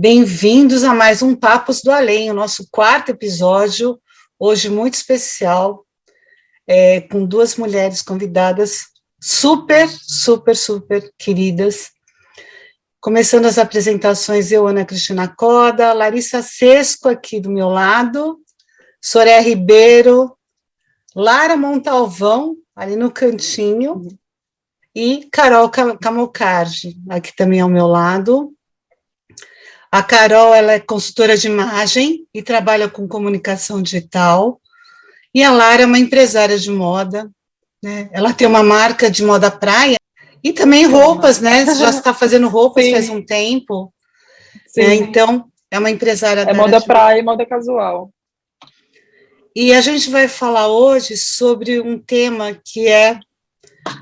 Bem-vindos a mais um Papos do Além, o nosso quarto episódio, hoje muito especial, com duas mulheres convidadas super queridas. Começando as apresentações, eu, Ana Cristina Coda, Larissa Sesco aqui do meu lado, Soraya Ribeiro, Lara Montalvão, ali no cantinho, e Carol Camucardi, aqui também ao meu lado. A Carol, ela é consultora de imagem e trabalha com comunicação digital, e a Lara é uma empresária de moda, né? Ela tem uma marca de moda praia, e também roupas, né? Você já está fazendo roupas faz um tempo, né? Então, é uma empresária da moda praia e moda casual. E a gente vai falar hoje sobre um tema que é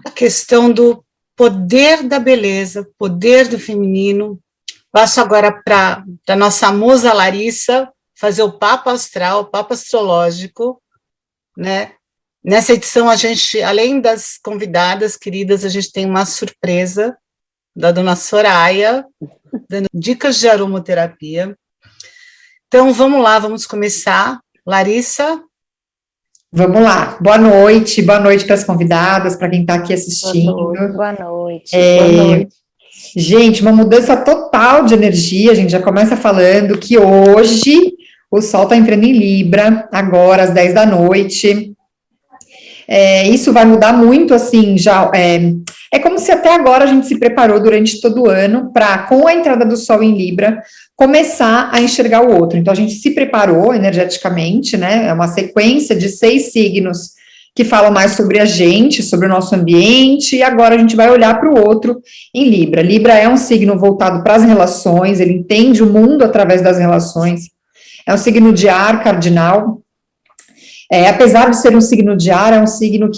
a questão do poder da beleza, poder do feminino. Passo agora para a nossa musa Larissa fazer o papo astral, o papo astrológico, né? Nessa edição, a gente, além das convidadas queridas, a gente tem uma surpresa da dona Soraya, dando dicas de aromaterapia. Então, vamos lá, vamos começar. Larissa? Vamos lá. Boa noite para as convidadas, para quem está aqui assistindo. Boa noite. Boa noite. Gente, uma mudança total de energia, a gente já começa falando que hoje o Sol está entrando em Libra, agora às 10 da noite. Isso vai mudar muito, assim, já... É como se até agora a gente se preparou durante todo o ano para, com a entrada do Sol em Libra, começar a enxergar o outro. Então, a gente se preparou energeticamente, né? É uma sequência de 6 signos que falam mais sobre a gente, sobre o nosso ambiente, e agora a gente vai olhar para o outro em Libra. Libra é um signo voltado para as relações, ele entende o mundo através das relações, é um signo de ar cardinal. Apesar de ser um signo de ar, é um signo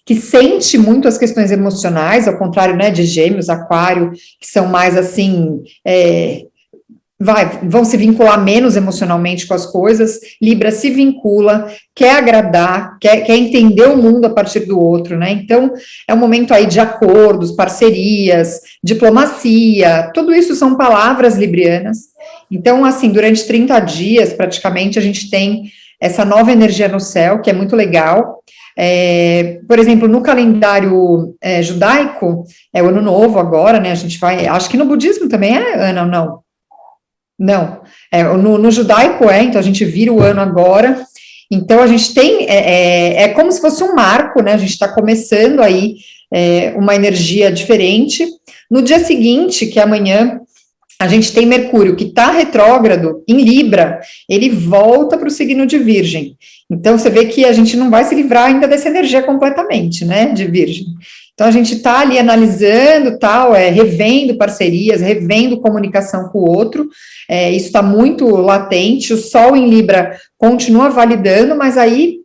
que sente muito as questões emocionais, ao contrário, né, de Gêmeos, Aquário, que são mais assim, vão se vincular menos emocionalmente com as coisas. Libra se vincula, quer agradar, quer entender o mundo a partir do outro, né? Então, é um momento aí de acordos, parcerias, diplomacia, tudo isso são palavras librianas. Então, assim, durante 30 dias, praticamente, a gente tem essa nova energia no céu, que é muito legal. Por exemplo, no calendário judaico, é o ano novo agora, né? A gente vai, acho que no budismo também Ana, não? Não, no judaico então a gente vira o ano agora, então a gente tem, como se fosse um marco, né, a gente está começando aí uma energia diferente. No dia seguinte, que é amanhã, a gente tem Mercúrio, que está retrógrado em Libra, ele volta para o signo de Virgem, então você vê que a gente não vai se livrar ainda dessa energia completamente, né, de Virgem. Então, a gente está ali analisando, revendo parcerias, revendo comunicação com o outro, isso está muito latente, o Sol em Libra continua validando, mas aí,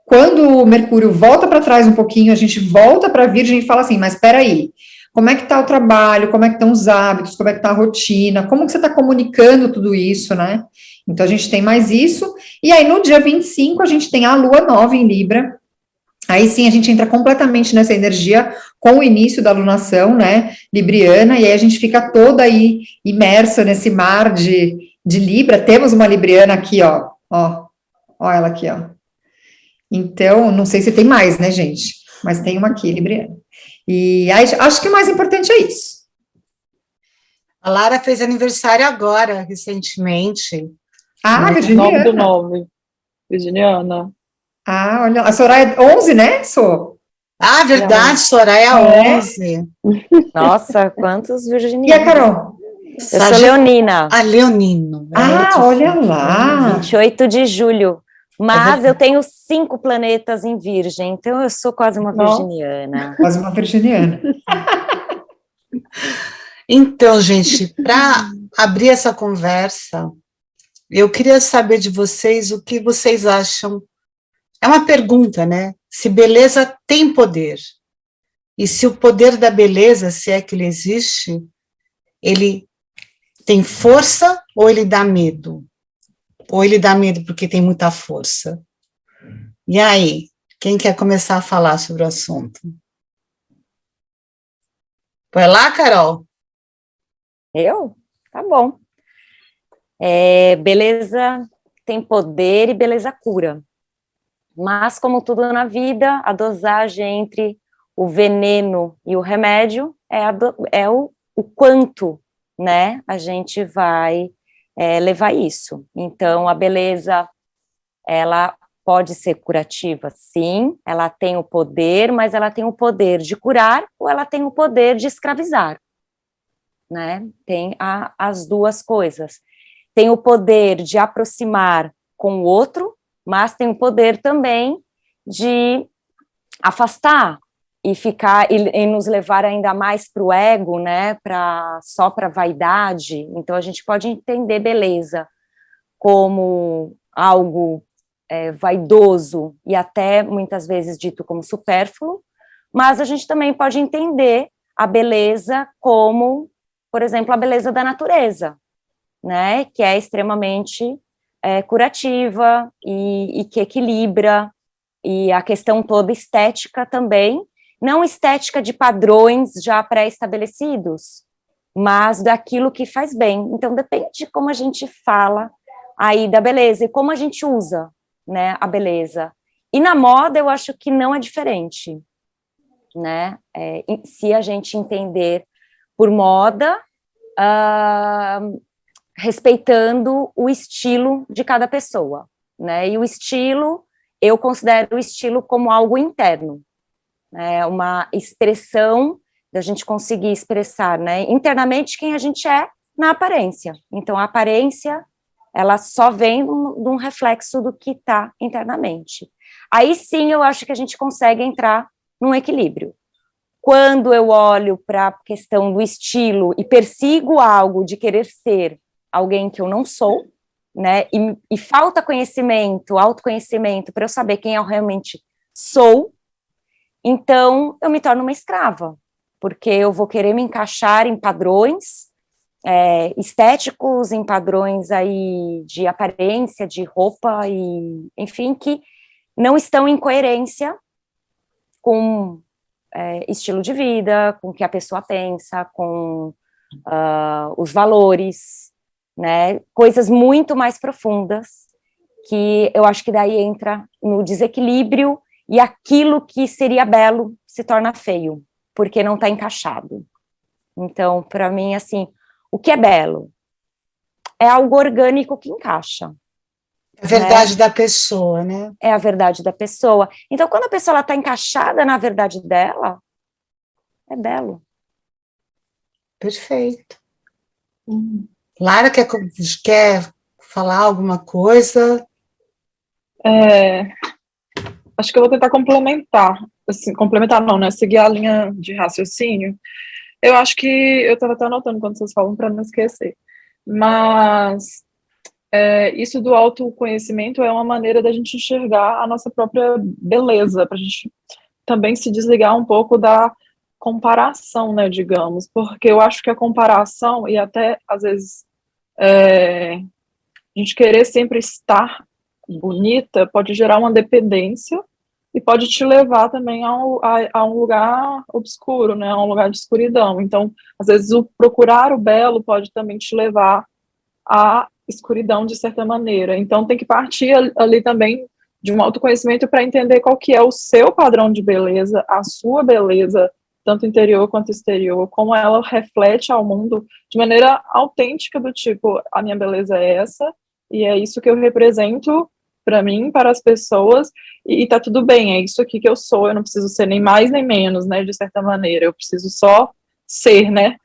quando o Mercúrio volta para trás um pouquinho, a gente volta para a Virgem e fala assim, mas espera aí, como é que está o trabalho, como é que estão os hábitos, como é que está a rotina, como que você está comunicando tudo isso, né? Então, a gente tem mais isso, e aí no dia 25, a gente tem a Lua nova em Libra. Aí sim a gente entra completamente nessa energia com o início da lunação, né, libriana, e aí a gente fica toda aí imersa nesse mar de Libra. Temos uma libriana aqui, ó ela aqui, ó. Então, não sei se tem mais, né, gente, mas tem uma aqui, libriana. E aí, acho que o mais importante é isso. A Lara fez aniversário agora, recentemente. Virginiana. 9 do 9, Virginiana. Olha, a Soraya é 11, né, Sô? Verdade, Soraya 11. Nossa, quantos virginianos. E a Carol? Eu sou leonina. Leonino. Olha lá. 28 de julho. Mas eu tenho 5 planetas em Virgem, então eu sou quase uma virginiana. Quase uma virginiana. Então, gente, para abrir essa conversa, eu queria saber de vocês o que vocês acham. É uma pergunta, né? Se beleza tem poder. E se o poder da beleza, se é que ele existe, ele tem força ou ele dá medo? Ou ele dá medo porque tem muita força? E aí, quem quer começar a falar sobre o assunto? Vai lá, Carol. Eu? Tá bom. Beleza tem poder e beleza cura. Mas, como tudo na vida, a dosagem entre o veneno e o remédio é o quanto, né, a gente vai levar isso. Então, a beleza, ela pode ser curativa, sim, ela tem o poder, mas ela tem o poder de curar ou ela tem o poder de escravizar, né? Tem as duas coisas. Tem o poder de aproximar com o outro, mas tem o poder também de afastar e ficar e nos levar ainda mais para o ego, né? Só para vaidade. Então a gente pode entender beleza como algo vaidoso e até muitas vezes dito como supérfluo, mas a gente também pode entender a beleza como, por exemplo, a beleza da natureza, né, que é extremamente curativa e que equilibra, e a questão toda estética também, não estética de padrões já pré-estabelecidos, mas daquilo que faz bem. Então, depende de como a gente fala aí da beleza e como a gente usa, né, a beleza. E na moda, eu acho que não é diferente, né, se a gente entender por moda, respeitando o estilo de cada pessoa, né? E o estilo, eu considero o estilo como algo interno, né? Uma expressão da gente conseguir expressar, né, internamente quem a gente é na aparência. Então, a aparência, ela só vem de um reflexo do que está internamente. Aí sim, eu acho que a gente consegue entrar num equilíbrio. Quando eu olho para a questão do estilo e persigo algo de querer ser alguém que eu não sou, né, e falta conhecimento, autoconhecimento, para eu saber quem eu realmente sou, então eu me torno uma escrava, porque eu vou querer me encaixar em padrões estéticos, em padrões aí de aparência, de roupa, e enfim, que não estão em coerência com estilo de vida, com o que a pessoa pensa, com os valores, né, coisas muito mais profundas, que eu acho que daí entra no desequilíbrio e aquilo que seria belo se torna feio, porque não está encaixado. Então, para mim, assim, o que é belo? É algo orgânico que encaixa. A verdade da pessoa, né? É a verdade da pessoa. Então, quando a pessoa está encaixada na verdade dela, é belo. Perfeito. Lara, quer falar alguma coisa? Acho que eu vou tentar complementar. Assim, complementar não, né? Seguir a linha de raciocínio. Eu acho que eu estava até anotando quando vocês falam para não esquecer. Mas isso do autoconhecimento é uma maneira da gente enxergar a nossa própria beleza, para a gente também se desligar um pouco da comparação, né, digamos, porque eu acho que a comparação, e até às vezes a gente querer sempre estar bonita, pode gerar uma dependência e pode te levar também a um lugar obscuro, né, a um lugar de escuridão. Então, às vezes, o procurar o belo pode também te levar à escuridão, de certa maneira. Então, tem que partir ali também de um autoconhecimento para entender qual que é o seu padrão de beleza, a sua beleza, tanto interior quanto exterior, como ela reflete ao mundo de maneira autêntica, do tipo, a minha beleza é essa, e é isso que eu represento para mim, para as pessoas, e tá tudo bem, é isso aqui que eu sou, eu não preciso ser nem mais nem menos, né, de certa maneira, eu preciso só ser, né,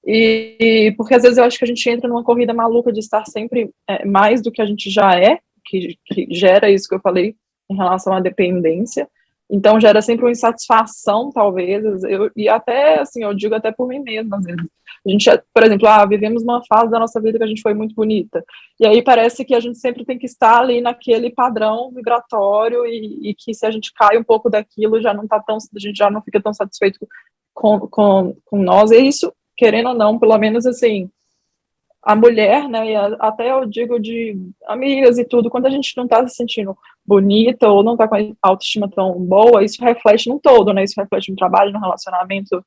e porque às vezes eu acho que a gente entra numa corrida maluca de estar sempre mais do que a gente já é, que gera isso que eu falei em relação à dependência, então gera sempre uma insatisfação, talvez, e até, assim, eu digo até por mim mesma, às vezes. A gente, por exemplo, vivemos uma fase da nossa vida que a gente foi muito bonita, e aí parece que a gente sempre tem que estar ali naquele padrão vibratório, e que se a gente cai um pouco daquilo, já não tá tão, a gente já não fica tão satisfeito com nós, e isso, querendo ou não, pelo menos, assim, a mulher, né, e até eu digo de amigas e tudo, quando a gente não tá se sentindo bonita ou não tá com a autoestima tão boa, isso reflete no todo, né, isso reflete no trabalho, no relacionamento,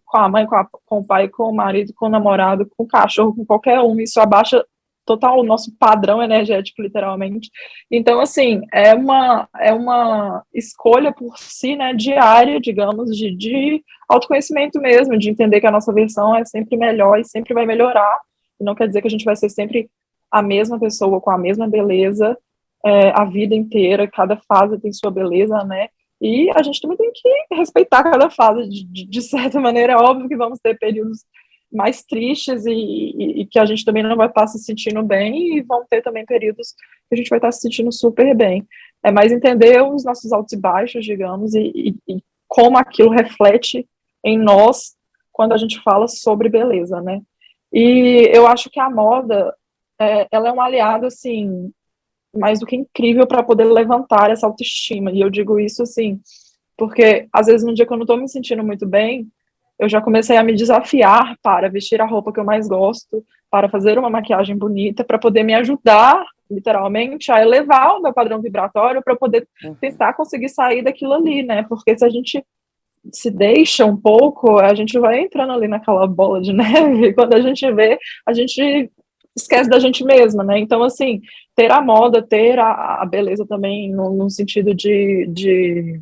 com a mãe, com o pai, com o marido, com o namorado, com o cachorro, com qualquer um, isso abaixa total o nosso padrão energético, literalmente. Então, assim, é uma escolha por si, né, diária, digamos, de autoconhecimento mesmo, de entender que a nossa versão é sempre melhor e sempre vai melhorar. E não quer dizer que a gente vai ser sempre a mesma pessoa, com a mesma beleza, a vida inteira, cada fase tem sua beleza, né? E a gente também tem que respeitar cada fase, de certa maneira. É óbvio que vamos ter períodos mais tristes e que a gente também não vai estar se sentindo bem, e vão ter também períodos que a gente vai estar se sentindo super bem. É mais entender os nossos altos e baixos, digamos, e como aquilo reflete em nós quando a gente fala sobre beleza, né? E eu acho que a moda, ela é um aliado, assim, mais do que incrível para poder levantar essa autoestima. E eu digo isso, assim, porque às vezes no dia que eu não estou me sentindo muito bem, eu já comecei a me desafiar para vestir a roupa que eu mais gosto, para fazer uma maquiagem bonita, para poder me ajudar, literalmente, a elevar o meu padrão vibratório, para poder tentar conseguir sair daquilo ali, né? Porque se a gente se deixa um pouco, a gente vai entrando ali naquela bola de neve, quando a gente vê, a gente esquece da gente mesma, né? Então, assim, ter a moda, ter a beleza também, no sentido de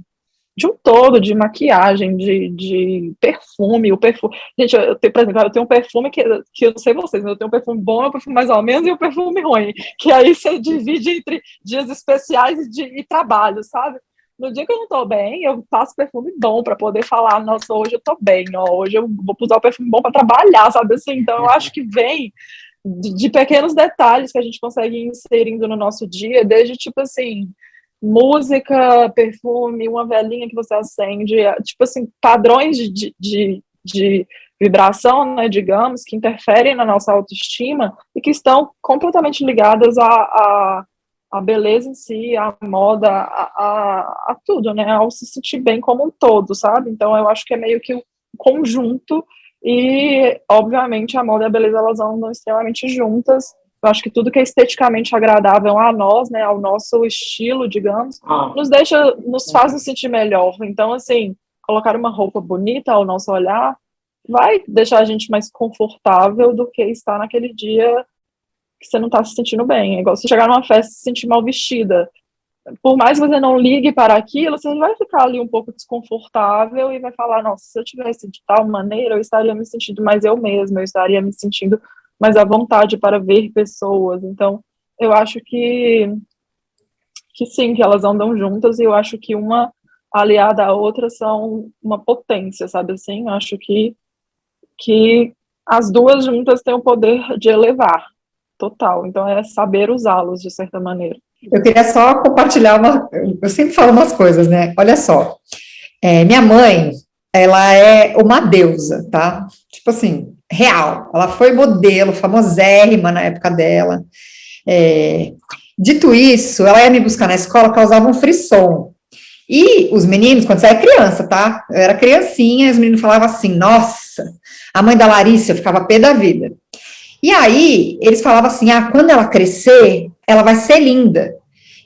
um todo, de maquiagem, de perfume, o perfume. Gente, por exemplo, eu tenho um perfume que eu não sei vocês, mas eu tenho um perfume bom, um perfume mais ou menos, e um perfume ruim, que aí você divide entre dias especiais e trabalho, sabe? No dia que eu não tô bem, eu passo perfume bom para poder falar, nossa, hoje eu tô bem, ó, hoje eu vou usar o perfume bom para trabalhar, sabe assim? Então eu acho que vem de pequenos detalhes que a gente consegue ir inserindo no nosso dia, desde tipo assim, música, perfume, uma velinha que você acende, tipo assim, padrões de vibração, né, digamos, que interferem na nossa autoestima e que estão completamente ligadas à beleza em si, à moda, a tudo, né, ao se sentir bem como um todo, sabe? Então eu acho que é meio que um conjunto e, obviamente, a moda e a beleza, elas andam extremamente juntas. Eu acho que tudo que é esteticamente agradável a nós, né, ao nosso estilo, digamos, nos faz nos sentir melhor. Então, assim, colocar uma roupa bonita ao nosso olhar vai deixar a gente mais confortável do que estar naquele dia que você não está se sentindo bem. É igual você chegar numa festa e se sentir mal vestida. Por mais que você não ligue para aquilo, você vai ficar ali um pouco desconfortável e vai falar, nossa, se eu tivesse de tal maneira, eu estaria me sentindo mais eu mesma, eu estaria me sentindo mais à vontade para ver pessoas. Então, eu acho que sim, que elas andam juntas, e eu acho que uma aliada à outra são uma potência, sabe assim? Eu acho que as duas juntas têm o poder de elevar, total. Então, é saber usá-los, de certa maneira. Eu queria só compartilhar eu sempre falo umas coisas, né? Olha só, minha mãe, ela é uma deusa, tá? Tipo assim, real. Ela foi modelo, famosérrima na época dela. Dito isso, ela ia me buscar na escola, causava um frisson. E os meninos, quando você era criança, tá? Eu era criancinha, e os meninos falavam assim, nossa, a mãe da Larissa, eu ficava pé da vida. E aí, eles falavam assim, quando ela crescer, ela vai ser linda.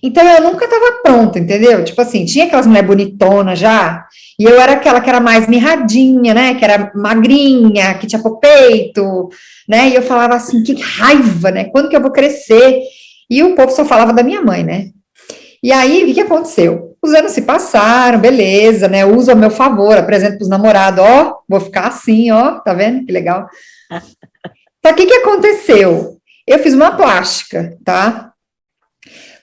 Então, eu nunca estava pronta, entendeu? Tipo assim, tinha aquelas mulheres bonitonas já, e eu era aquela que era mais mirradinha, né? Que era magrinha, que tinha peito, né? E eu falava assim, que raiva, né? Quando que eu vou crescer? E o povo só falava da minha mãe, né? E aí, o que aconteceu? Os anos se passaram, beleza, né? Eu uso a meu favor, apresento para os namorados, ó, vou ficar assim, ó, tá vendo? Que legal. Só que o que aconteceu? Eu fiz uma plástica, tá?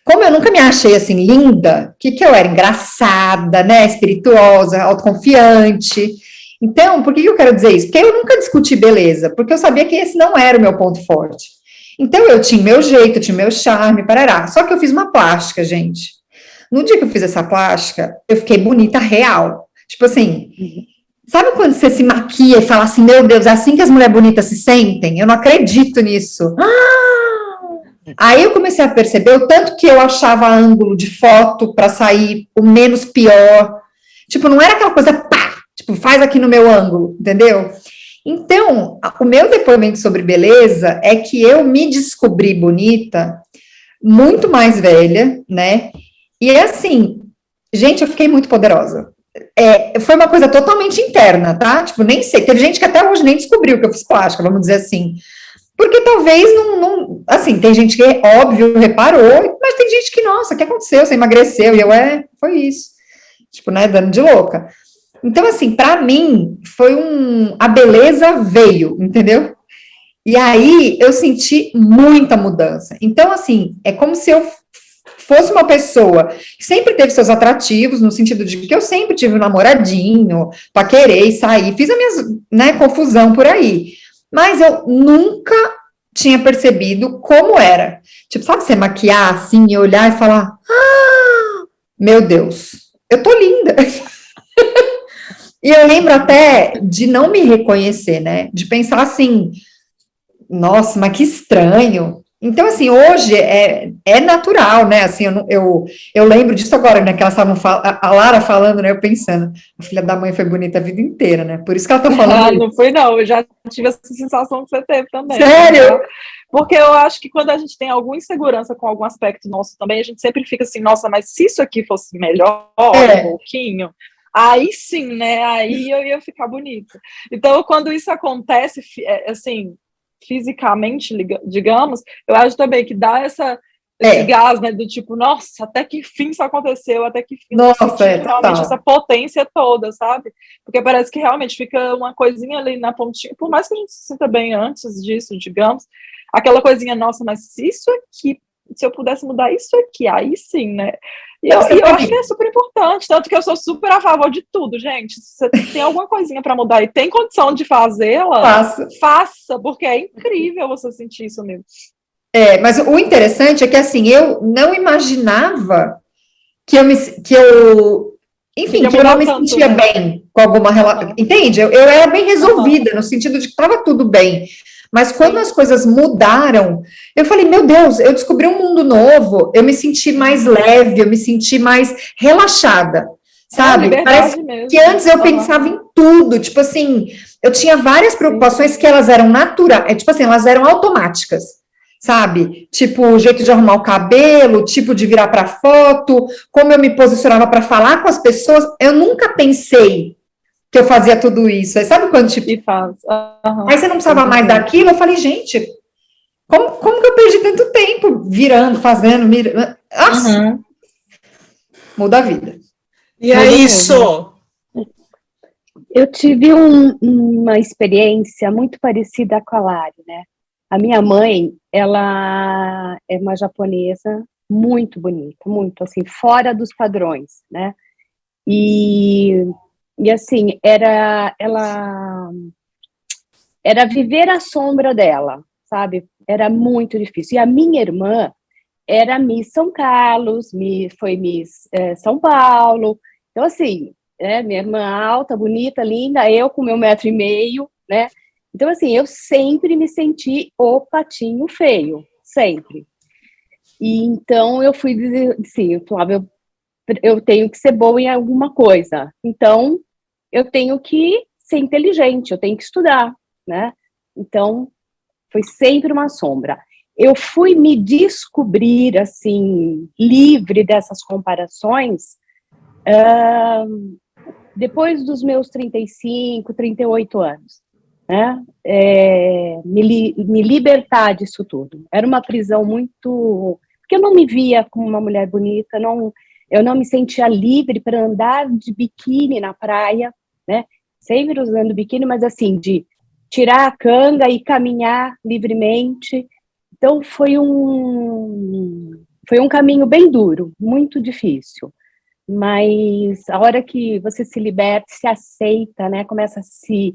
Como eu nunca me achei assim linda, o que eu era? Engraçada, né? Espirituosa, autoconfiante. Então, por que eu quero dizer isso? Porque eu nunca discuti beleza, porque eu sabia que esse não era o meu ponto forte. Então, eu tinha meu jeito, eu tinha meu charme, parará. Só que eu fiz uma plástica, gente. No dia que eu fiz essa plástica, eu fiquei bonita real. Tipo assim, sabe quando você se maquia e fala assim, meu Deus, é assim que as mulheres bonitas se sentem? Eu não acredito nisso. Aí eu comecei a perceber o tanto que eu achava ângulo de foto para sair o menos pior. Tipo, não era aquela coisa, pá, tipo, faz aqui no meu ângulo, entendeu? Então, o meu depoimento sobre beleza é que eu me descobri bonita muito mais velha, né? E é assim, gente, eu fiquei muito poderosa. Foi uma coisa totalmente interna, tá? Tipo, nem sei. Teve gente que até hoje nem descobriu que eu fiz plástica, vamos dizer assim. Porque talvez não, assim, tem gente que, óbvio, reparou, mas tem gente que, nossa, o que aconteceu? Você emagreceu, e eu, foi isso. Tipo, né, dando de louca. Então, assim, pra mim, a beleza veio, entendeu? E aí, eu senti muita mudança. Então, assim, é como se eu fosse uma pessoa que sempre teve seus atrativos, no sentido de que eu sempre tive um namoradinho, paquerei, saí, fiz a minha, né, confusão por aí. Mas eu nunca tinha percebido como era. Tipo, sabe você maquiar assim e olhar e falar: meu Deus, eu tô linda. E eu lembro até de não me reconhecer, né? De pensar assim, nossa, mas que estranho. Então, assim, hoje é natural, né? Assim, eu lembro disso agora, né? Que elas estavam, a Lara falando, né? Eu pensando, a filha da mãe foi bonita a vida inteira, né? Por isso que ela tá falando. Não foi, não. Eu já tive essa sensação que você teve também. Sério? Tá? Porque eu acho que quando a gente tem alguma insegurança com algum aspecto nosso também, a gente sempre fica assim, nossa, mas se isso aqui fosse melhor, um pouquinho, aí sim, né? Aí eu ia ficar bonita. Então, quando isso acontece, assim, fisicamente, digamos, eu acho também que dá esse gás, né, do tipo, nossa, até que fim isso aconteceu, até que fim eu senti realmente essa potência toda, sabe? Porque parece que realmente fica uma coisinha ali na pontinha, por mais que a gente se sinta bem antes disso, digamos, aquela coisinha, nossa, mas se isso aqui, se eu pudesse mudar isso aqui, aí sim, né? E eu acho que é super importante, tanto que eu sou super a favor de tudo, gente. Se você tem alguma coisinha para mudar e tem condição de fazê-la, faça, porque é incrível você sentir isso mesmo. Mas o interessante é que, assim, eu não imaginava que eu enfim, que eu não me sentia bem com alguma relação, entende? Eu era bem resolvida, no sentido de que estava tudo bem. Mas quando as coisas mudaram, eu falei, meu Deus, eu descobri um mundo novo, eu me senti mais leve, eu me senti mais relaxada, sabe? Parece que antes eu pensava em tudo, tipo assim, eu tinha várias preocupações que elas eram naturais, tipo assim, elas eram automáticas, sabe? Tipo, o jeito de arrumar o cabelo, tipo de virar para foto, como eu me posicionava para falar com as pessoas, eu nunca pensei que eu fazia tudo isso. Aí, sabe quando, tipo, aí você não precisava mais daquilo, eu falei, gente, como que eu perdi tanto tempo virando, fazendo, mirando? Nossa, muda a vida. E é isso. Eu tive uma experiência muito parecida com a Lari, né? A minha mãe, ela é uma japonesa muito bonita, muito assim, fora dos padrões, né? E assim, ela era viver à sombra dela, sabe? Era muito difícil. E a minha irmã era Miss São Carlos, foi Miss São Paulo. Então, assim, minha irmã alta, bonita, linda, eu com meu 1,5 m, né? Então, assim, eu sempre me senti o patinho feio, sempre. E então eu fui dizer, sim, eu falava, eu tenho que ser boa em alguma coisa. Então, eu tenho que ser inteligente, eu tenho que estudar, né? Então, foi sempre uma sombra. Eu fui me descobrir, assim, livre dessas comparações, depois dos meus 35, 38 anos. Né? Me libertar disso tudo. Era uma prisão muito... Porque eu não me via como uma mulher bonita, eu não me sentia livre para andar de biquíni na praia, né? Sempre usando biquíni, mas assim, de tirar a canga e caminhar livremente. Então, foi um caminho bem duro, muito difícil. Mas a hora que você se liberta, se aceita, né? Começa a se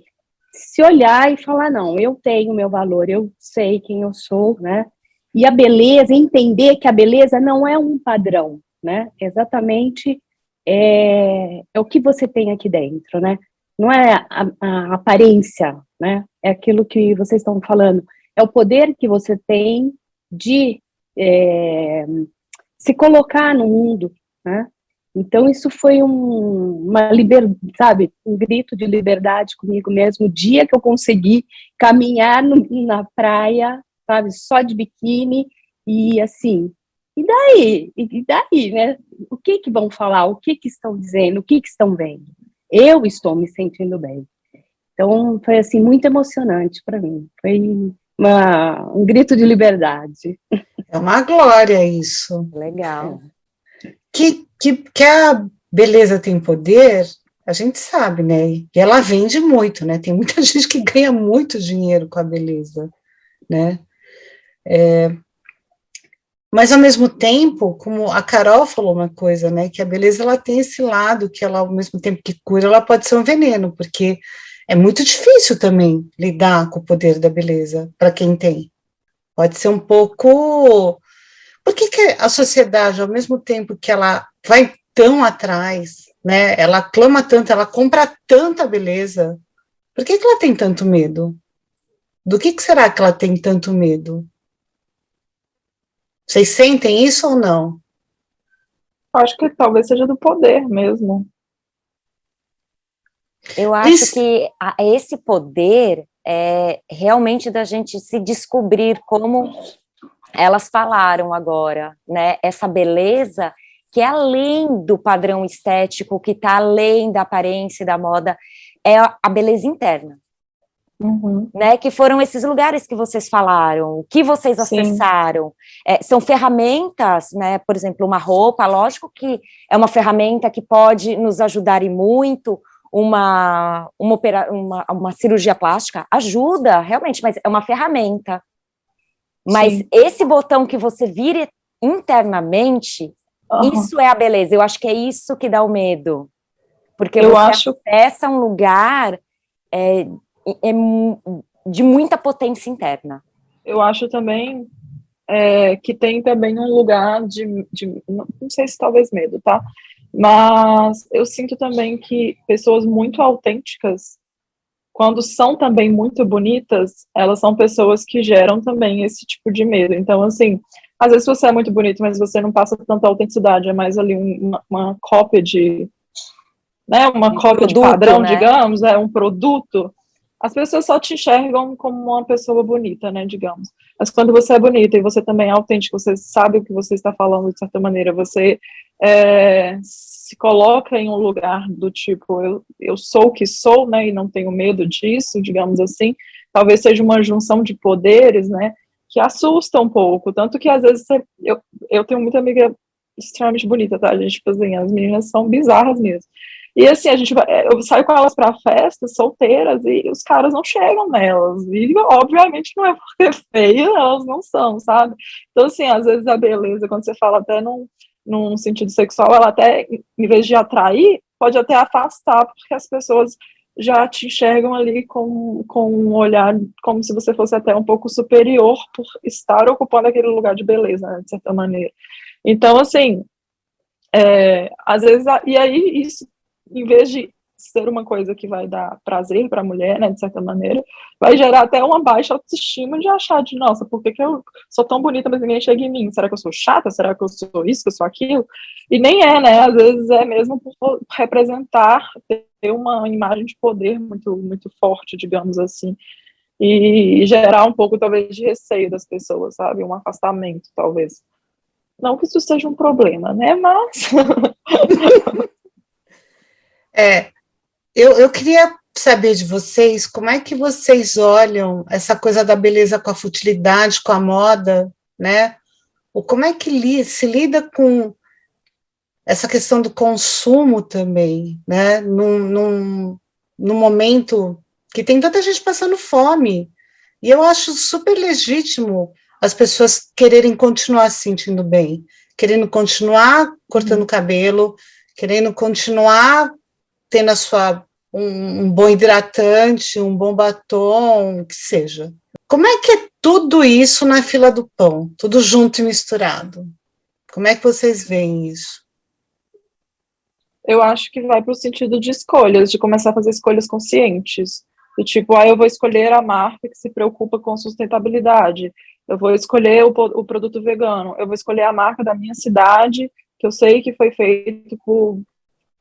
olhar e falar, não, eu tenho meu valor, eu sei quem eu sou, né? E a beleza, entender que a beleza não é um padrão, né? Exatamente é o que você tem aqui dentro, né? Não é a aparência, né? É aquilo que vocês estão falando. É o poder que você tem de se colocar no mundo, né? Então, isso foi sabe, um grito de liberdade comigo mesmo. O dia que eu consegui caminhar na praia, sabe, só de biquíni, e assim, e daí, né? O que vão falar? O que estão dizendo? O que estão vendo? Eu estou me sentindo bem. Então, foi assim, muito emocionante para mim. Foi um grito de liberdade. É uma glória isso. Legal. Que a beleza tem poder, a gente sabe, né? E ela vende muito, né? Tem muita gente que ganha muito dinheiro com a beleza, né? Mas, ao mesmo tempo, como a Carol falou uma coisa, né? Que a beleza, ela tem esse lado que ela, ao mesmo tempo que cura, ela pode ser um veneno, porque é muito difícil também lidar com o poder da beleza, para quem tem. Pode ser um pouco... Por que a sociedade, ao mesmo tempo que ela vai tão atrás, né? Ela clama tanto, ela compra tanta beleza, por que ela tem tanto medo? Do que será que ela tem tanto medo? Vocês sentem isso ou não? Acho que talvez seja do poder mesmo. Eu acho que esse poder é realmente da gente se descobrir, como elas falaram agora, né? Essa beleza que é além do padrão estético, que está além da aparência e da moda, é a beleza interna. Uhum. Né, que foram esses lugares que vocês falaram, que vocês acessaram, são ferramentas, né, por exemplo, uma roupa, lógico que é uma ferramenta que pode nos ajudar e muito, uma cirurgia plástica ajuda, realmente, mas é uma ferramenta. Mas Sim. esse botão que você vira internamente, isso é a beleza, eu acho que é isso que dá o medo, porque você acessa um lugar de muita potência interna. Eu acho também que tem também um lugar de não sei se talvez medo, tá? Mas eu sinto também que pessoas muito autênticas, quando são também muito bonitas, elas são pessoas que geram também esse tipo de medo. Então, assim, às vezes você é muito bonito, mas você não passa tanta autenticidade, é mais ali uma cópia de, né, uma cópia de padrão, né? Digamos, um produto. As pessoas só te enxergam como uma pessoa bonita, né, digamos. Mas quando você é bonita e você também é autêntico, você sabe o que você está falando de certa maneira, você se coloca em um lugar do tipo, eu sou o que sou, né, e não tenho medo disso, digamos assim, talvez seja uma junção de poderes, né, que assusta um pouco, tanto que às vezes eu tenho muita amiga extremamente bonita, tá, gente, tipo assim, as meninas são bizarras mesmo. E assim, eu saio com elas pra festa, solteiras, e os caras não chegam nelas. E obviamente não é porque é feia, elas não são, sabe? Então, assim, às vezes a beleza, quando você fala até num sentido sexual, ela até, em vez de atrair, pode até afastar, porque as pessoas já te enxergam ali com um olhar como se você fosse até um pouco superior por estar ocupando aquele lugar de beleza, né, de certa maneira. Então, assim, às vezes, e aí isso, em vez de ser uma coisa que vai dar prazer para a mulher, né, de certa maneira, vai gerar até uma baixa autoestima de achar de, nossa, por que eu sou tão bonita, mas ninguém chega em mim? Será que eu sou chata? Será que eu sou isso, que eu sou aquilo? E nem é, né? Às vezes é mesmo por representar, ter uma imagem de poder muito, muito forte, digamos assim, e gerar um pouco, talvez, de receio das pessoas, sabe? Um afastamento, talvez. Não que isso seja um problema, né? Mas... Eu queria saber de vocês, como é que vocês olham essa coisa da beleza com a futilidade, com a moda, né? Ou como é que se lida com essa questão do consumo também, né? Num momento que tem tanta gente passando fome. E eu acho super legítimo as pessoas quererem continuar se sentindo bem, querendo continuar cortando o cabelo, querendo continuar tendo um bom hidratante, um bom batom, o que seja. Como é que é tudo isso na fila do pão? Tudo junto e misturado? Como é que vocês veem isso? Eu acho que vai para o sentido de escolhas, de começar a fazer escolhas conscientes. Do tipo, eu vou escolher a marca que se preocupa com sustentabilidade, eu vou escolher o produto vegano, eu vou escolher a marca da minha cidade que eu sei que foi feito por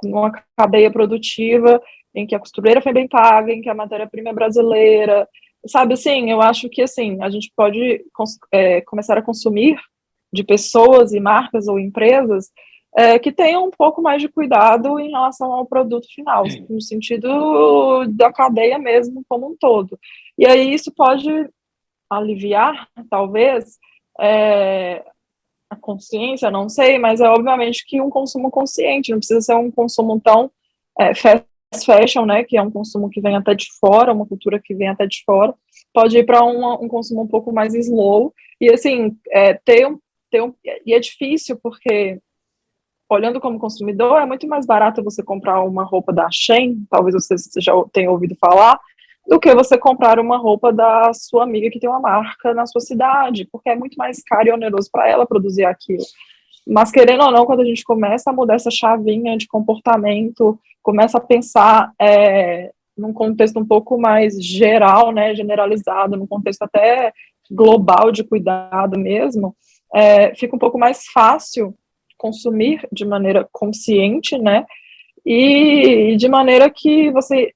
uma cadeia produtiva em que a costureira foi bem paga, em que a matéria-prima é brasileira, sabe, assim, eu acho que, assim, a gente pode começar a consumir de pessoas e marcas ou empresas que tenham um pouco mais de cuidado em relação ao produto final, no sentido da cadeia mesmo como um todo. E aí isso pode aliviar, talvez, a consciência, não sei, mas é obviamente que um consumo consciente, não precisa ser um consumo tão fast fashion, né, que é um consumo que vem até de fora, uma cultura que vem até de fora, pode ir para um consumo um pouco mais slow, e assim, e é difícil porque, olhando como consumidor, é muito mais barato você comprar uma roupa da Shein, talvez você já tenha ouvido falar, do que você comprar uma roupa da sua amiga que tem uma marca na sua cidade, porque é muito mais caro e oneroso para ela produzir aquilo. Mas, querendo ou não, quando a gente começa a mudar essa chavinha de comportamento, começa a pensar num contexto um pouco mais geral, né, generalizado, num contexto até global de cuidado mesmo, fica um pouco mais fácil consumir de maneira consciente, né, e de maneira que você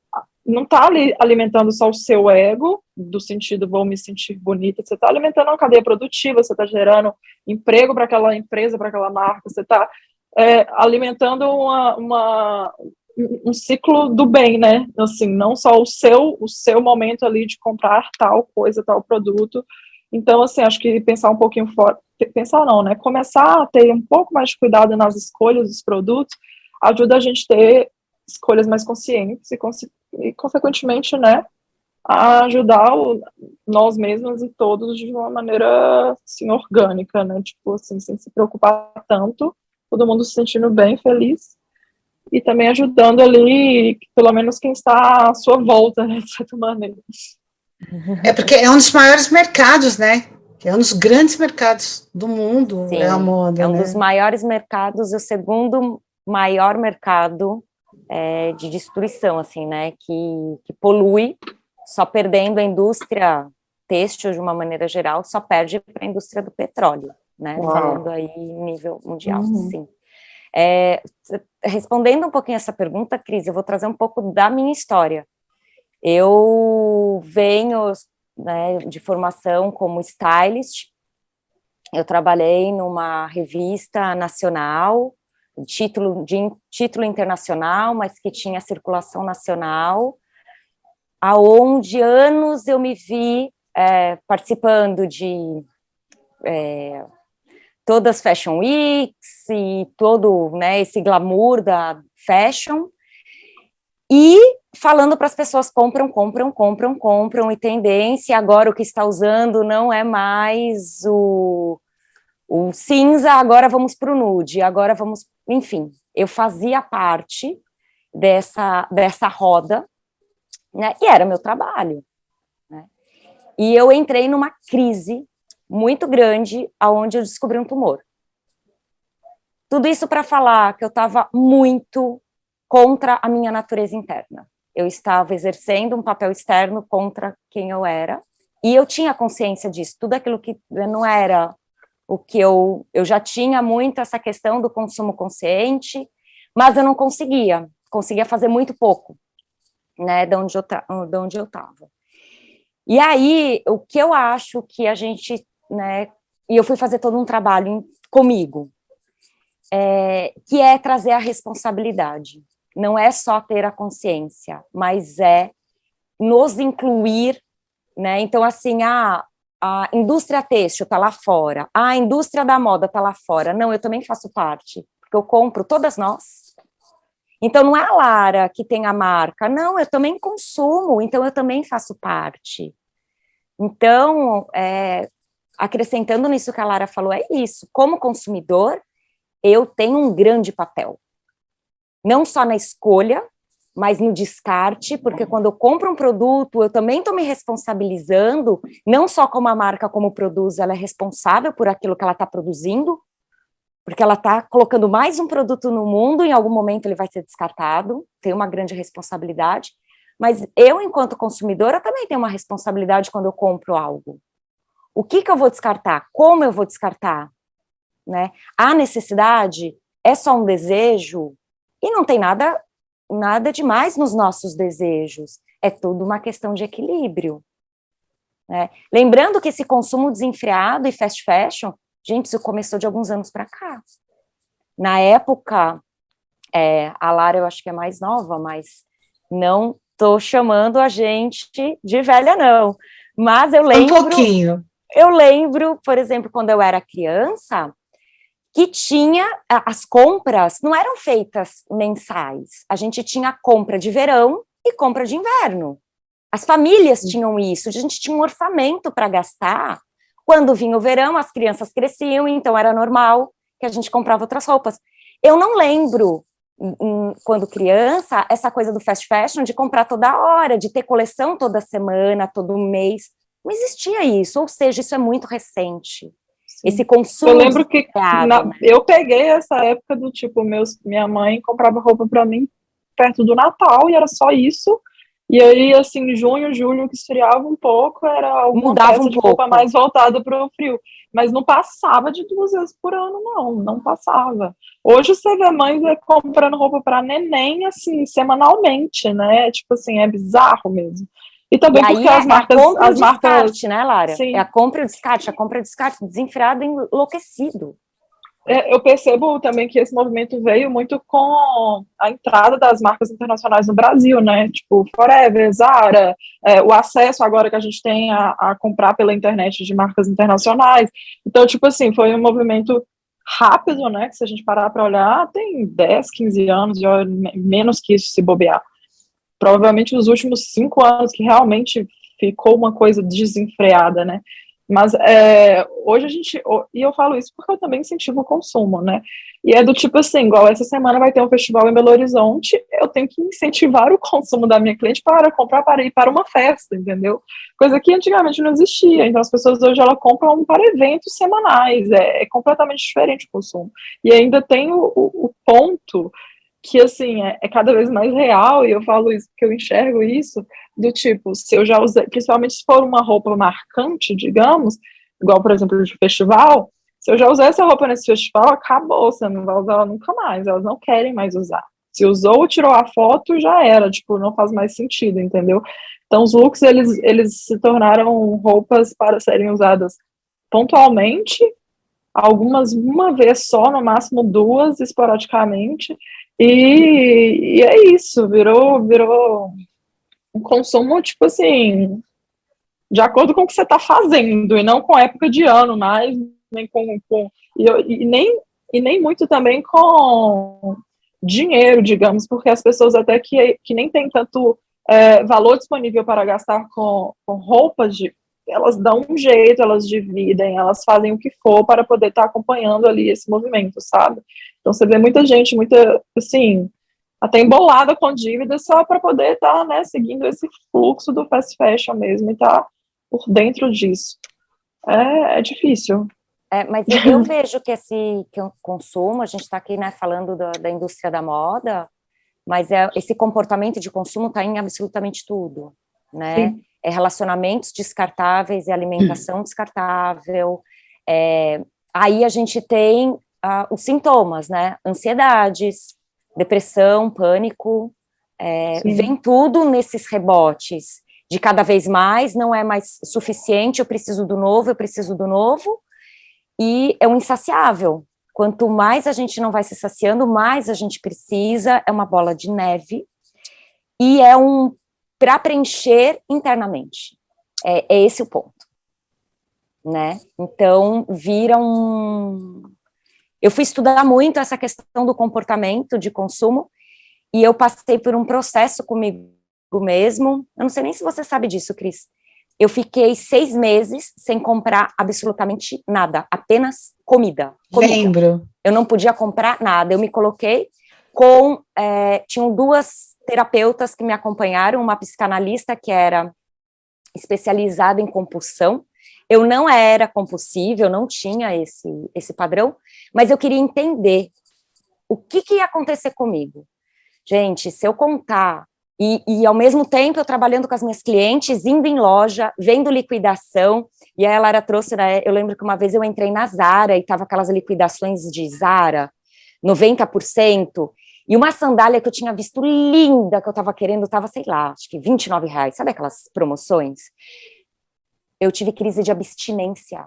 não está alimentando só o seu ego, do sentido vou me sentir bonita, você está alimentando uma cadeia produtiva, você está gerando emprego para aquela empresa, para aquela marca, você está alimentando um ciclo do bem, né? Assim, não só o seu momento ali de comprar tal coisa, tal produto. Então, assim, acho que pensar um pouquinho fora, pensar não, né? Começar a ter um pouco mais de cuidado nas escolhas dos produtos ajuda a gente a ter escolhas mais conscientes e consequentemente, né, a ajudar nós mesmos e todos de uma maneira, assim, orgânica, né, tipo, assim, sem se preocupar tanto, todo mundo se sentindo bem, feliz, e também ajudando ali, pelo menos quem está à sua volta, né, de certa maneira. É porque é um dos maiores mercados, né? É um dos grandes mercados do mundo, Sim, é a moda, é um né? dos maiores mercados, e o segundo maior mercado de destruição, assim, né, que polui, só perdendo a indústria têxtil de uma maneira geral, só perde para a indústria do petróleo, né, falando aí em nível mundial, sim. Respondendo um pouquinho essa pergunta, Cris, eu vou trazer um pouco da minha história. Eu venho, né, de formação como stylist, eu trabalhei numa revista nacional, título internacional, mas que tinha circulação nacional, aonde anos eu me vi participando de todas as Fashion Weeks e todo, né, esse glamour da fashion, e falando para as pessoas compram, e tendência, agora o que está usando não é mais o cinza, agora vamos para o nude, agora vamos, enfim, eu fazia parte dessa roda, né, e era meu trabalho, né, e eu entrei numa crise muito grande, aonde eu descobri um tumor. Tudo isso para falar que eu estava muito contra a minha natureza interna. Eu estava exercendo um papel externo contra quem eu era, e eu tinha consciência disso, tudo aquilo que não era o que eu já tinha muito essa questão do consumo consciente, mas eu não conseguia fazer muito pouco, né, de onde eu estava. E aí, o que eu acho que a gente, né, e eu fui fazer todo um trabalho comigo, que é trazer a responsabilidade. Não é só ter a consciência, mas é nos incluir, né? Então, assim, a indústria têxtil está lá fora, a indústria da moda está lá fora. Não, eu também faço parte, porque eu compro, todas nós. Então, não é a Lara que tem a marca, não, eu também consumo, então eu também faço parte. Então, acrescentando nisso que a Lara falou, é isso, como consumidor, eu tenho um grande papel. Não só na escolha, mas no descarte, porque quando eu compro um produto, eu também estou me responsabilizando, não só como a marca, como produz, ela é responsável por aquilo que ela está produzindo, porque ela está colocando mais um produto no mundo, em algum momento ele vai ser descartado, tem uma grande responsabilidade, mas eu, enquanto consumidora, também tenho uma responsabilidade quando eu compro algo. O que eu vou descartar? Como eu vou descartar? Né? Há necessidade? é só um desejo, e não tem nada demais nos nossos desejos, é tudo uma questão de equilíbrio, né? Lembrando que esse consumo desenfreado e fast fashion, gente, isso começou de alguns anos para cá. Na época, a Lara eu acho que é mais nova, mas não estou chamando a gente de velha, não. Mas eu lembro... Um pouquinho. Eu lembro, por exemplo, quando eu era criança, que tinha, as compras não eram feitas mensais, a gente tinha compra de verão e compra de inverno. As famílias tinham isso, a gente tinha um orçamento para gastar. Quando vinha o verão, as crianças cresciam, então era normal que a gente comprava outras roupas. Eu não lembro, quando criança, essa coisa do fast fashion, de comprar toda hora, de ter coleção toda semana, todo mês. Não existia isso, ou seja, isso é muito recente. Esse consumo... Eu lembro que né? eu peguei essa época do tipo, minha mãe comprava roupa para mim perto do Natal, e era só isso. E aí, assim, junho, julho, que esfriava um pouco, era alguma Mudava peça um de pouco. roupa mais voltada para o frio. Mas não passava de 2 vezes por ano, não passava. Hoje você vê mães comprando roupa para neném, assim, semanalmente, né? Tipo assim, é bizarro mesmo. E também E porque aí as marcas... a compra e o marcas, descarte, né, Lara? sim. É a compra e o descarte desenfreado e enlouquecido. Eu percebo também que esse movimento veio muito com a entrada das marcas internacionais no Brasil, né? Tipo, Forever, Zara, o acesso agora que a gente tem a comprar pela internet de marcas internacionais. Então, tipo assim, foi um movimento rápido, né? Que se a gente parar para olhar, tem 10, 15 anos, menos que isso se bobear. Provavelmente os últimos 5 anos que realmente ficou uma coisa desenfreada, né? Mas hoje a gente... E eu falo isso porque eu também incentivo o consumo, né? E é do tipo assim, igual essa semana vai ter um festival em Belo Horizonte, eu tenho que incentivar o consumo da minha cliente para comprar para ir para uma festa, entendeu? Coisa que antigamente não existia. Então as pessoas hoje elas compram para eventos semanais, é completamente diferente o consumo. E ainda tem o ponto que, assim, é cada vez mais real, e eu falo isso porque eu enxergo isso, do tipo, se eu já usei, principalmente se for uma roupa marcante, digamos, igual, por exemplo, de festival, se eu já usei essa roupa nesse festival, acabou, você não vai usar ela nunca mais, elas não querem mais usar. Se usou, tirou a foto, já era, tipo, não faz mais sentido, entendeu? Então, os looks, eles se tornaram roupas para serem usadas pontualmente, algumas uma vez só, no máximo 2, esporadicamente, e é isso, virou um consumo, tipo assim, de acordo com o que você está fazendo, e não com época de ano mais, nem e nem muito também com dinheiro, digamos, porque as pessoas até que nem tem tanto valor disponível para gastar com roupas, elas dão um jeito, elas dividem, elas fazem o que for para poder estar acompanhando ali esse movimento, sabe? Então você vê muita gente, assim, até embolada com dívida só para poder estar, né, seguindo esse fluxo do fast fashion mesmo e estar por dentro disso. É difícil. Mas eu vejo que que o consumo, a gente está aqui, né, falando da indústria da moda, mas esse comportamento de consumo está em absolutamente tudo, né? Sim. Relacionamentos descartáveis e alimentação descartável. Aí a gente tem os sintomas, né? Ansiedades, depressão, pânico, vem tudo nesses rebotes de cada vez mais, não é mais suficiente, eu preciso do novo, e é um insaciável. Quanto mais a gente não vai se saciando, mais a gente precisa, é uma bola de neve, e para preencher internamente. É esse o ponto, né? Então, eu fui estudar muito essa questão do comportamento de consumo, e eu passei por um processo comigo mesmo, eu não sei nem se você sabe disso, Cris, eu fiquei 6 meses sem comprar absolutamente nada, apenas comida. Lembro. Eu não podia comprar nada, eu me coloquei tinham 2 terapeutas que me acompanharam, uma psicanalista que era especializada em compulsão. Eu não era compulsiva, eu não tinha esse padrão, mas eu queria entender o que ia acontecer comigo. Gente, se eu contar, e ao mesmo tempo eu trabalhando com as minhas clientes, indo em loja, vendo liquidação, e aí a Lara trouxe, né, eu lembro que uma vez eu entrei na Zara, e tava aquelas liquidações de Zara, 90%, e uma sandália que eu tinha visto linda, que eu estava querendo, estava, sei lá, acho que R$ 29, sabe aquelas promoções? Eu tive crise de abstinência.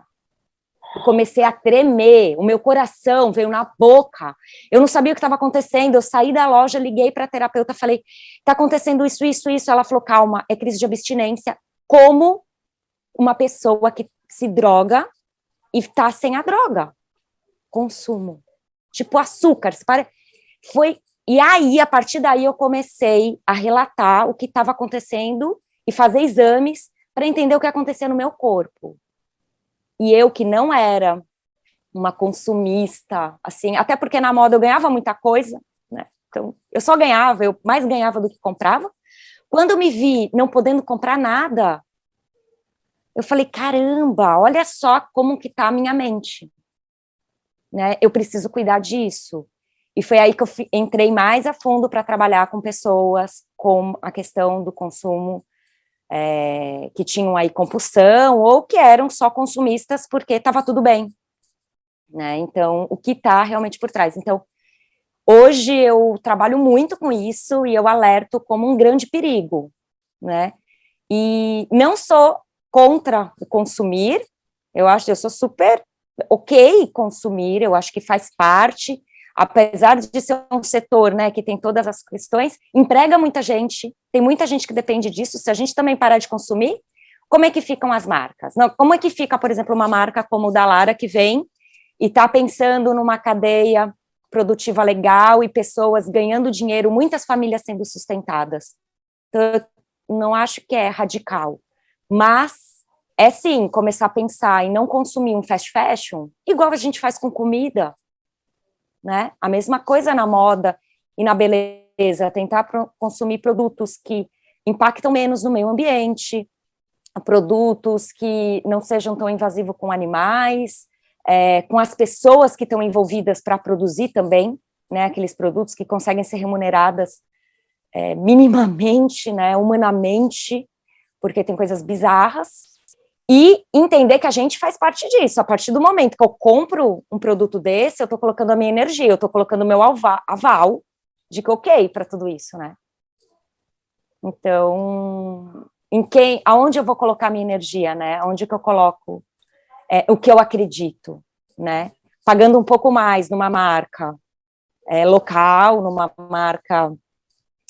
Eu comecei a tremer, o meu coração veio na boca, eu não sabia o que estava acontecendo, eu saí da loja, liguei para a terapeuta, falei, está acontecendo isso, isso, isso, ela falou, calma, é crise de abstinência, como uma pessoa que se droga e está sem a droga, consumo, tipo açúcar, e aí, a partir daí, eu comecei a relatar o que estava acontecendo e fazer exames para entender o que acontecia no meu corpo. E eu, que não era uma consumista, assim, até porque na moda eu ganhava muita coisa, né? Então, eu só ganhava, eu mais ganhava do que comprava. Quando eu me vi não podendo comprar nada, eu falei, caramba, olha só como que tá a minha mente, né? Eu preciso cuidar disso. E foi aí que eu entrei mais a fundo para trabalhar com pessoas com a questão do consumo, que tinham aí compulsão ou que eram só consumistas porque estava tudo bem, né? Então, o que está realmente por trás. Então, hoje eu trabalho muito com isso e eu alerto como um grande perigo, né? E não sou contra o consumir, eu sou super ok consumir, eu acho que faz parte, apesar de ser um setor, né, que tem todas as questões, emprega muita gente, tem muita gente que depende disso. Se a gente também parar de consumir, como é que ficam as marcas? Não, como é que fica, por exemplo, uma marca como o da Lara, que vem e está pensando numa cadeia produtiva legal e pessoas ganhando dinheiro, muitas famílias sendo sustentadas? Então, eu não acho que é radical, mas é sim começar a pensar em não consumir um fast fashion, igual a gente faz com comida, né? A mesma coisa na moda e na beleza, tentar consumir produtos que impactam menos no meio ambiente, produtos que não sejam tão invasivos com animais, com as pessoas que estão envolvidas para produzir também, né? Aqueles produtos que conseguem ser remuneradas minimamente, né? Humanamente, porque tem coisas bizarras. E entender que a gente faz parte disso. A partir do momento que eu compro um produto desse, eu estou colocando a minha energia, eu estou colocando o meu aval de que ok para tudo isso, né? Então, aonde eu vou colocar a minha energia, né? Onde que eu coloco o que eu acredito, né? Pagando um pouco mais numa marca local, numa marca,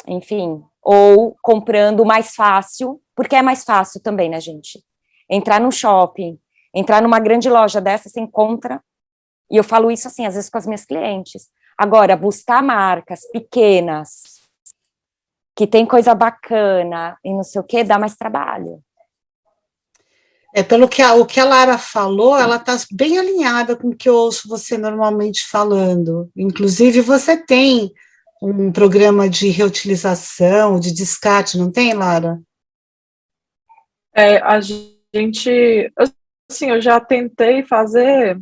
enfim, ou comprando mais fácil, porque é mais fácil também, né, gente? Entrar num shopping, entrar numa grande loja dessa, você encontra, e eu falo isso assim, às vezes com as minhas clientes. Agora, buscar marcas pequenas, que tem coisa bacana, e não sei o que, dá mais trabalho. Pelo o que a Lara falou, ela está bem alinhada com o que eu ouço você normalmente falando. Inclusive, você tem um programa de reutilização, de descarte, não tem, Lara? A gente, assim, eu já tentei fazer,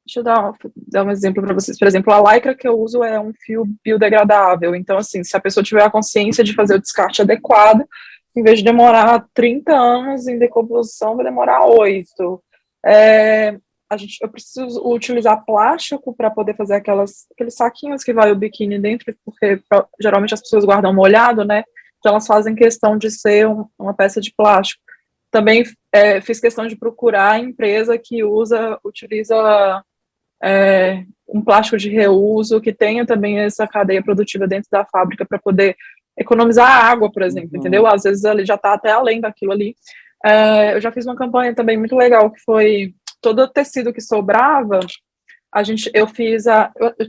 deixa eu dar um exemplo para vocês. Por exemplo, a lycra que eu uso é um fio biodegradável, então, assim, se a pessoa tiver a consciência de fazer o descarte adequado, em vez de demorar 30 anos em decomposição, vai demorar 8. Eu preciso utilizar plástico para poder fazer aqueles saquinhos que vai o biquíni dentro, porque geralmente as pessoas guardam molhado, né? Então elas fazem questão de ser uma peça de plástico. Também fiz questão de procurar a empresa que utiliza um plástico de reuso, que tenha também essa cadeia produtiva dentro da fábrica para poder economizar água, por exemplo, entendeu? Às vezes ele já está até além daquilo ali. Eu já fiz uma campanha também muito legal, que foi todo o tecido que sobrava, eu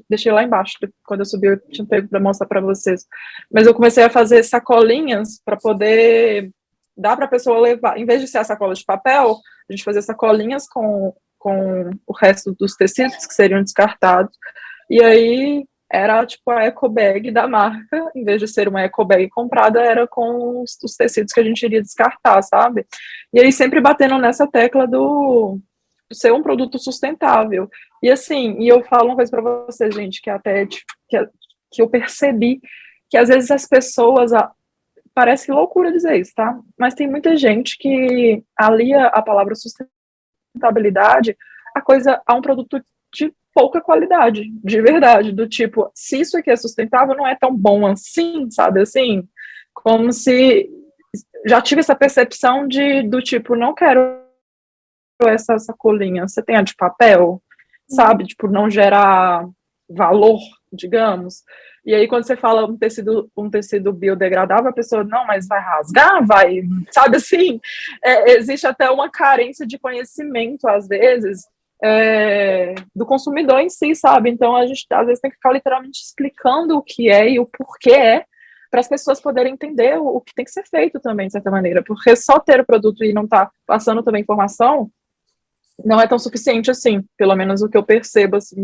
deixei lá embaixo, quando eu subi eu tinha pego para mostrar para vocês, mas eu comecei a fazer sacolinhas para poder dar para a pessoa levar, em vez de ser a sacola de papel, a gente fazia sacolinhas com o resto dos tecidos que seriam descartados, e aí era tipo a eco bag da marca, em vez de ser uma eco bag comprada, era com os tecidos que a gente iria descartar, sabe? E aí sempre batendo nessa tecla do ser um produto sustentável. E assim, eu falo uma coisa para vocês, gente, que até que eu percebi que às vezes as pessoas, parece loucura dizer isso, tá? Mas tem muita gente que alia a palavra sustentabilidade a um produto pouca qualidade, de verdade, do tipo, se isso aqui é sustentável, não é tão bom assim, sabe, assim, como se já tive essa percepção do tipo, não quero essa sacolinha, você tem a de papel, sabe, tipo, não gerar valor, digamos, e aí quando você fala um tecido biodegradável, a pessoa, não, mas vai rasgar, vai, sabe, assim, existe até uma carência de conhecimento, às vezes, do consumidor em si, sabe? Então a gente às vezes tem que ficar literalmente explicando o que é e o porquê para as pessoas poderem entender o que tem que ser feito também, de certa maneira, porque só ter o produto e não estar passando também informação não é tão suficiente assim, pelo menos o que eu percebo, assim,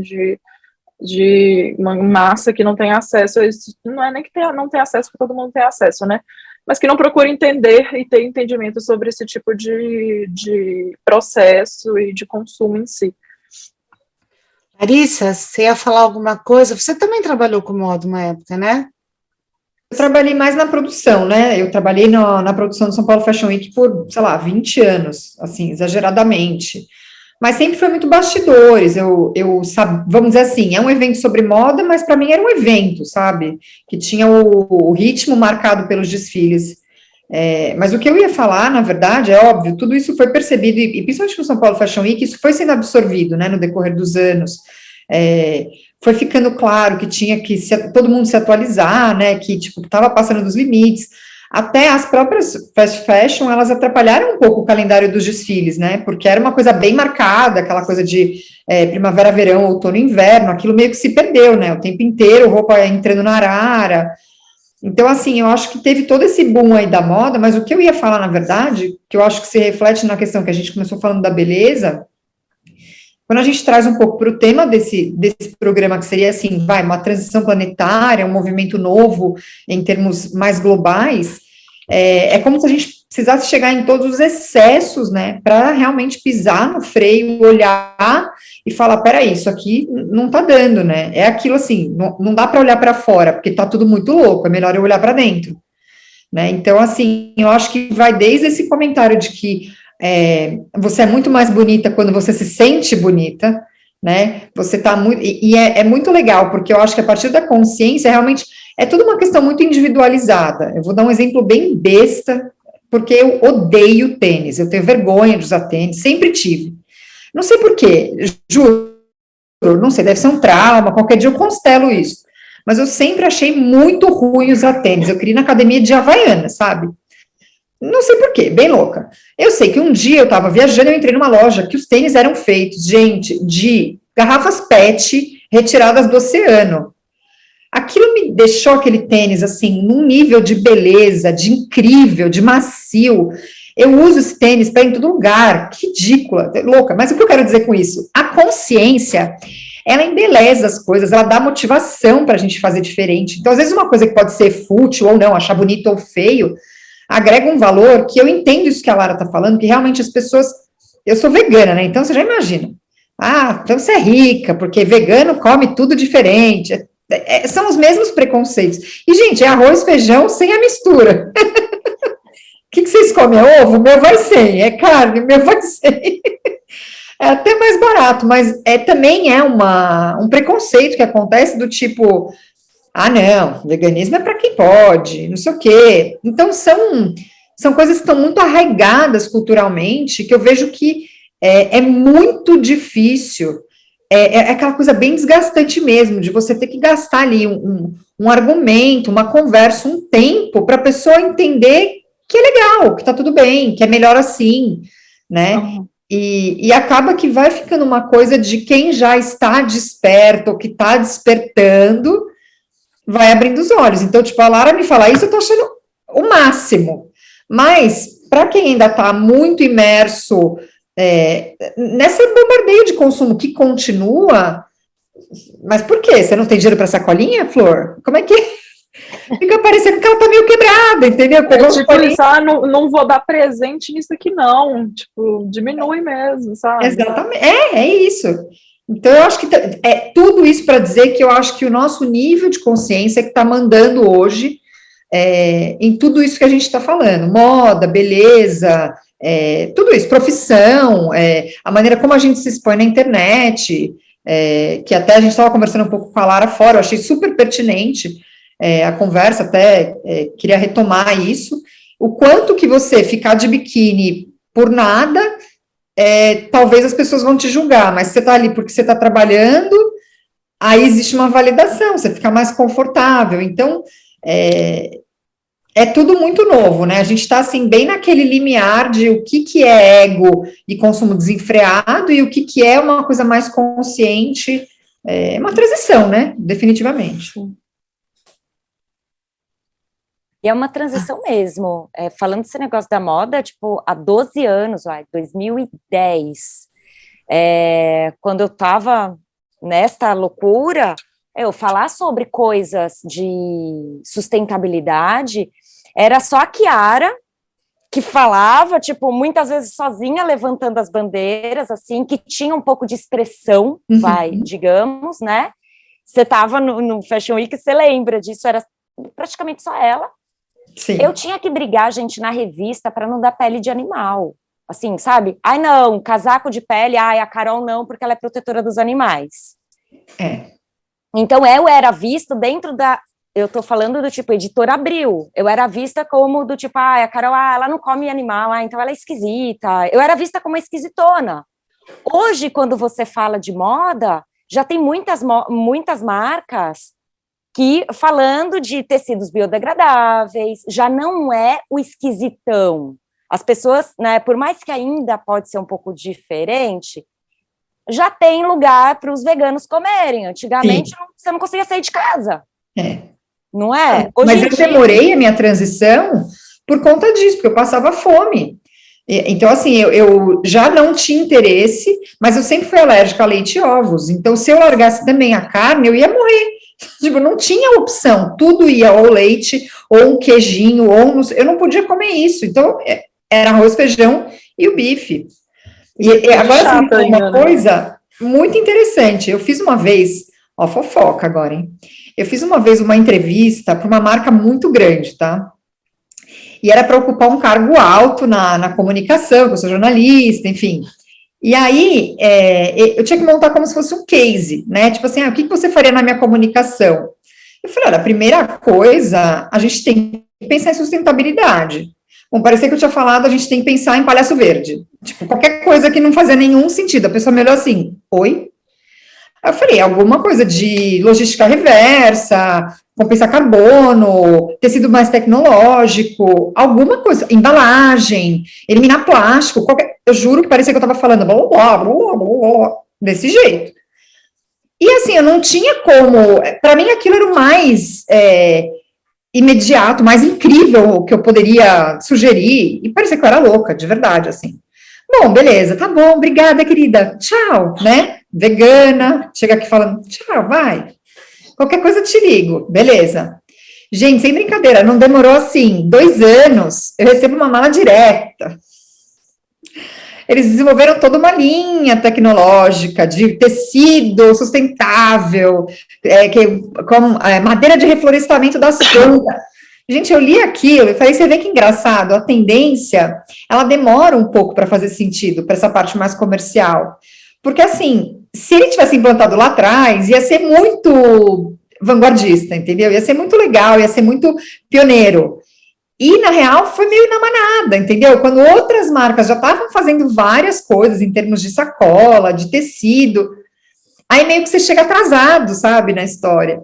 de uma massa que não tem acesso a isso, não é nem que não tem acesso, porque todo mundo tem acesso, né? Mas que não procura entender e ter entendimento sobre esse tipo de processo e de consumo em si. Larissa, você ia falar alguma coisa? Você também trabalhou com moda uma época, né? Eu trabalhei mais na produção, né? Eu trabalhei na produção do São Paulo Fashion Week por, sei lá, 20 anos, assim, exageradamente. Mas sempre foi muito bastidores, vamos dizer assim, é um evento sobre moda, mas para mim era um evento, sabe? Que tinha o ritmo marcado pelos desfiles. Mas o que eu ia falar, na verdade, é óbvio, tudo isso foi percebido, e principalmente no São Paulo Fashion Week, isso foi sendo absorvido, né, no decorrer dos anos. Foi ficando claro que tinha que todo mundo se atualizar, né, que, tipo, estava passando dos limites. Até as próprias fast fashion, elas atrapalharam um pouco o calendário dos desfiles, né, porque era uma coisa bem marcada, aquela coisa de primavera, verão, outono, inverno, aquilo meio que se perdeu, né, o tempo inteiro, roupa entrando na arara. Então, assim, eu acho que teve todo esse boom aí da moda, mas o que eu ia falar, na verdade, que eu acho que se reflete na questão que a gente começou falando da beleza, quando a gente traz um pouco para o tema desse programa, que seria assim, uma transição planetária, um movimento novo em termos mais globais, é como se a gente precisasse chegar em todos os excessos, né, para realmente pisar no freio, olhar e falar, peraí, isso aqui não tá dando, né, é aquilo assim, não dá para olhar para fora, porque tá tudo muito louco, é melhor eu olhar para dentro, né, então, assim, eu acho que vai desde esse comentário de que você é muito mais bonita quando você se sente bonita, né, você tá muito, é muito legal, porque eu acho que a partir da consciência, realmente, é tudo uma questão muito individualizada. Eu vou dar um exemplo bem besta, porque eu odeio tênis, eu tenho vergonha de usar tênis, sempre tive. Não sei por quê, juro, não sei, deve ser um trauma, qualquer dia eu constelo isso. Mas eu sempre achei muito ruim usar tênis, eu queria ir na academia de Havaiana, sabe? Não sei por quê, bem louca. Eu sei que um dia eu estava viajando, eu entrei numa loja que os tênis eram feitos, gente, de garrafas PET retiradas do oceano. Aquilo me deixou aquele tênis, assim, num nível de beleza, de incrível, de macio. Eu uso esse tênis para ir em todo lugar, que ridícula, louca. Mas o que eu quero dizer com isso? A consciência, ela embeleza as coisas, ela dá motivação para a gente fazer diferente. Então, às vezes, uma coisa que pode ser fútil ou não, achar bonito ou feio, agrega um valor que eu entendo isso que a Lara está falando, que realmente as pessoas... Eu sou vegana, né? Então, você já imagina. Então você é rica, porque vegano come tudo diferente. São os mesmos preconceitos. E, gente, é arroz, feijão sem a mistura. O que vocês comem? É ovo? O meu vai sem. É carne? O meu vai sem. É até mais barato, mas também é um preconceito que acontece do tipo, não, veganismo é para quem pode, não sei o quê. Então, são coisas que estão muito arraigadas culturalmente, que eu vejo que é muito difícil. É aquela coisa bem desgastante mesmo, de você ter que gastar ali um argumento, uma conversa, um tempo, para a pessoa entender que é legal, que tá tudo bem, que é melhor assim, né? Uhum. E acaba que vai ficando uma coisa de quem já está desperto, ou que está despertando, vai abrindo os olhos. Então, tipo, a Lara me fala isso, eu tô achando o máximo. Mas, para quem ainda está muito imerso nessa bombardeio de consumo que continua, mas por quê? Você não tem dinheiro para sacolinha, Flor? Como é que fica parecendo que ela tá meio quebrada, entendeu? Pegou tipo, não vou dar presente nisso aqui não, tipo, diminui mesmo, sabe? Exatamente, é isso. Então, eu acho que é tudo isso para dizer que eu acho que o nosso nível de consciência é que está mandando hoje em tudo isso que a gente está falando, moda, beleza, tudo isso, profissão, a maneira como a gente se expõe na internet, que até a gente estava conversando um pouco com a Lara fora, eu achei super pertinente a conversa, até queria retomar isso, o quanto que você ficar de biquíni por nada, talvez as pessoas vão te julgar, mas você está ali porque você está trabalhando, aí existe uma validação, você fica mais confortável, então, é tudo muito novo, né, a gente está, assim, bem naquele limiar de o que é ego e consumo desenfreado e o que é uma coisa mais consciente, uma transição, né, definitivamente. E é uma transição mesmo, falando desse negócio da moda, tipo, há 12 anos, 2010, quando eu estava nesta loucura, eu falar sobre coisas de sustentabilidade, era só a Kiara que falava, tipo, muitas vezes sozinha, levantando as bandeiras, assim, que tinha um pouco de expressão, digamos, né? Você estava no Fashion Week, você lembra disso, era praticamente só ela. Sim. Eu tinha que brigar, gente, na revista para não dar pele de animal, assim, sabe? Ai, não, casaco de pele, ai, a Carol não, porque ela é protetora dos animais. Então, eu era vista dentro da... Eu tô falando do tipo, Editora Abril. Eu era vista como do tipo, a Carol, ela não come animal, então ela é esquisita. Eu era vista como esquisitona. Hoje, quando você fala de moda, já tem muitas marcas que, falando de tecidos biodegradáveis, já não é o esquisitão. As pessoas, né, por mais que ainda pode ser um pouco diferente, já tem lugar para os veganos comerem. Antigamente, você não conseguia sair de casa. Não é? Hoje mas eu demorei a minha transição por conta disso, porque eu passava fome. Então, assim, eu já não tinha interesse, mas eu sempre fui alérgica a leite e ovos. Então, se eu largasse também a carne, eu ia morrer. Tipo, não tinha opção. Tudo ia ou leite, ou um queijinho, eu não podia comer isso. Então, era arroz, feijão e o bife. E agora, assim, uma coisa muito interessante. Eu fiz uma vez, fofoca agora, hein? Eu fiz uma vez uma entrevista para uma marca muito grande, tá? E era para ocupar um cargo alto na comunicação, que eu sou jornalista, enfim. E aí, eu tinha que montar como se fosse um case, né? Tipo assim, o que você faria na minha comunicação? Eu falei, olha, a primeira coisa, a gente tem que pensar em sustentabilidade. Bom, parecia que eu tinha falado, a gente tem que pensar em palhaço verde. Tipo, qualquer coisa que não fazia nenhum sentido. A pessoa me olhou assim, oi? Aí eu falei, alguma coisa de logística reversa, compensar carbono, tecido mais tecnológico, alguma coisa, embalagem, eliminar plástico, eu juro que parecia que eu estava falando blá, blá, blá, blá, blá, desse jeito. E assim, eu não tinha como, para mim aquilo era o mais imediato, mais incrível que eu poderia sugerir, e parecia que eu era louca, de verdade, assim. Bom, beleza, tá bom, obrigada, querida, tchau, né? Vegana, chega aqui falando, tchau, vai. Qualquer coisa eu te ligo, beleza. Gente, sem brincadeira, não demorou assim, 2 anos, eu recebo uma mala direta. Eles desenvolveram toda uma linha tecnológica de tecido sustentável, com madeira de reflorestamento das plantas. Gente, eu li aquilo e falei, você vê que engraçado, a tendência, ela demora um pouco para fazer sentido, para essa parte mais comercial. Porque, assim, se ele tivesse implantado lá atrás, ia ser muito vanguardista, entendeu? Ia ser muito legal, ia ser muito pioneiro. E, na real, foi meio na manada, entendeu? Quando outras marcas já estavam fazendo várias coisas em termos de sacola, de tecido, aí meio que você chega atrasado, sabe, na história.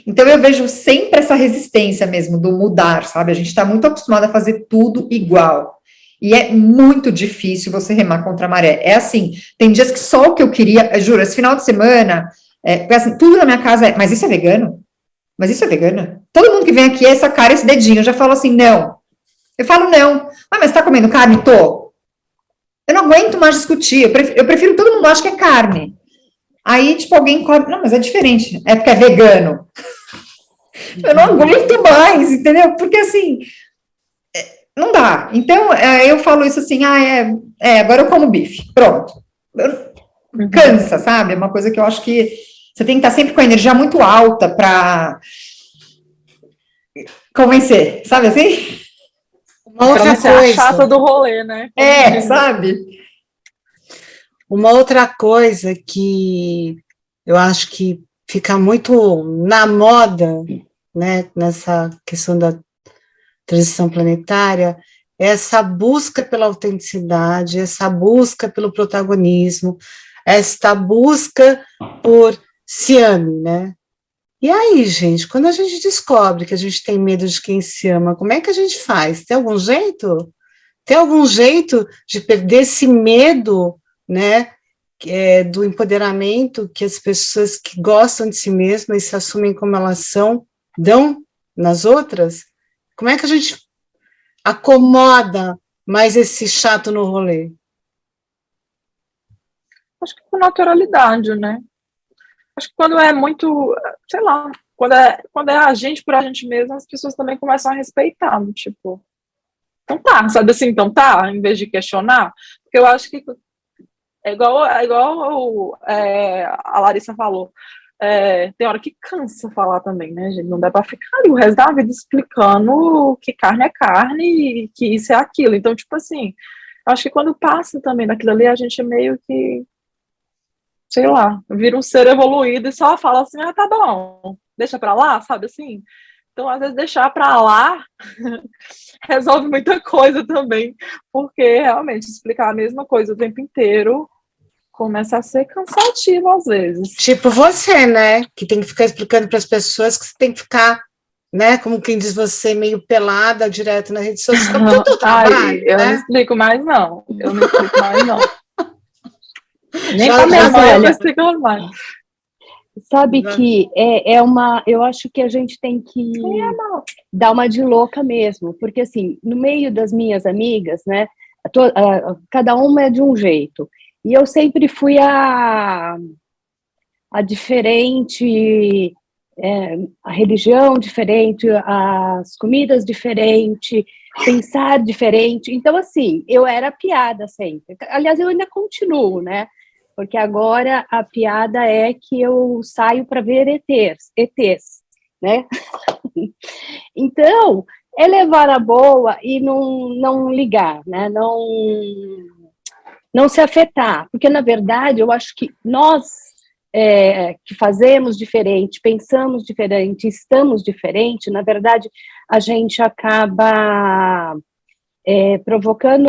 Então, eu vejo sempre essa resistência mesmo do mudar, sabe? A gente está muito acostumado a fazer tudo igual. E é muito difícil você remar contra a maré. É assim, tem dias que só o que eu queria, juro, esse final de semana, assim, tudo na minha casa mas isso é vegano? Mas isso é vegana? Todo mundo que vem aqui é essa cara, esse dedinho, eu já falo assim, não. Eu falo, não. Mas tá comendo carne? Tô. Eu não aguento mais discutir, eu prefiro todo mundo acha que é carne. Aí, tipo, alguém come, não, mas é diferente, é porque é vegano. Eu não aguento mais, entendeu? Porque, assim, não dá. Então, eu falo isso assim, agora eu como bife, pronto. Cansa, sabe? É uma coisa que eu acho que você tem que estar sempre com a energia muito alta para convencer, sabe assim? Uma outra coisa. A chata do rolê, né? Sabe? Uma outra coisa que eu acho que fica muito na moda, né, nessa questão da transição planetária, é essa busca pela autenticidade, essa busca pelo protagonismo, esta busca por se ame, né? E aí, gente, quando a gente descobre que a gente tem medo de quem se ama, como é que a gente faz? Tem algum jeito? Tem algum jeito de perder esse medo, né, do empoderamento que as pessoas que gostam de si mesmas e se assumem como elas são, dão nas outras? Como é que a gente acomoda mais esse chato no rolê? Acho que com naturalidade, né? Acho que quando é muito, sei lá, quando é a gente por a gente mesmo, as pessoas também começam a respeitar, tipo, então tá, sabe assim, então tá, em vez de questionar, porque eu acho que a Larissa falou, tem hora que cansa falar também, né, gente? Não dá pra ficar ali o resto da vida explicando que carne é carne e que isso é aquilo. Então, tipo assim, acho que quando passa também daquilo ali, a gente meio que, sei lá, vira um ser evoluído e só fala assim, tá bom, deixa pra lá, sabe assim? Então, às vezes, deixar pra lá resolve muita coisa também, porque realmente explicar a mesma coisa o tempo inteiro começa a ser cansativo às vezes. Tipo você, né, que tem que ficar explicando para as pessoas que você tem que ficar, né, como quem diz você, meio pelada direto na rede social, porque é o teu trabalho, Eu né? não explico mais, não. Eu não explico mais, não. Nem Já- pra minha já- mãe eu olha, não explico mais. sabe que eu acho que a gente tem que dar uma de louca mesmo, porque assim, no meio das minhas amigas, né, cada uma é de um jeito, e eu sempre fui a diferente, a religião diferente, as comidas diferente, pensar diferente, então assim, eu era piada sempre, aliás, eu ainda continuo, né, porque agora a piada é que eu saio para ver ETs, né? Então, é levar a boa e não ligar, né? Não se afetar, porque na verdade eu acho que nós que fazemos diferente, pensamos diferente, estamos diferente, na verdade a gente acaba provocando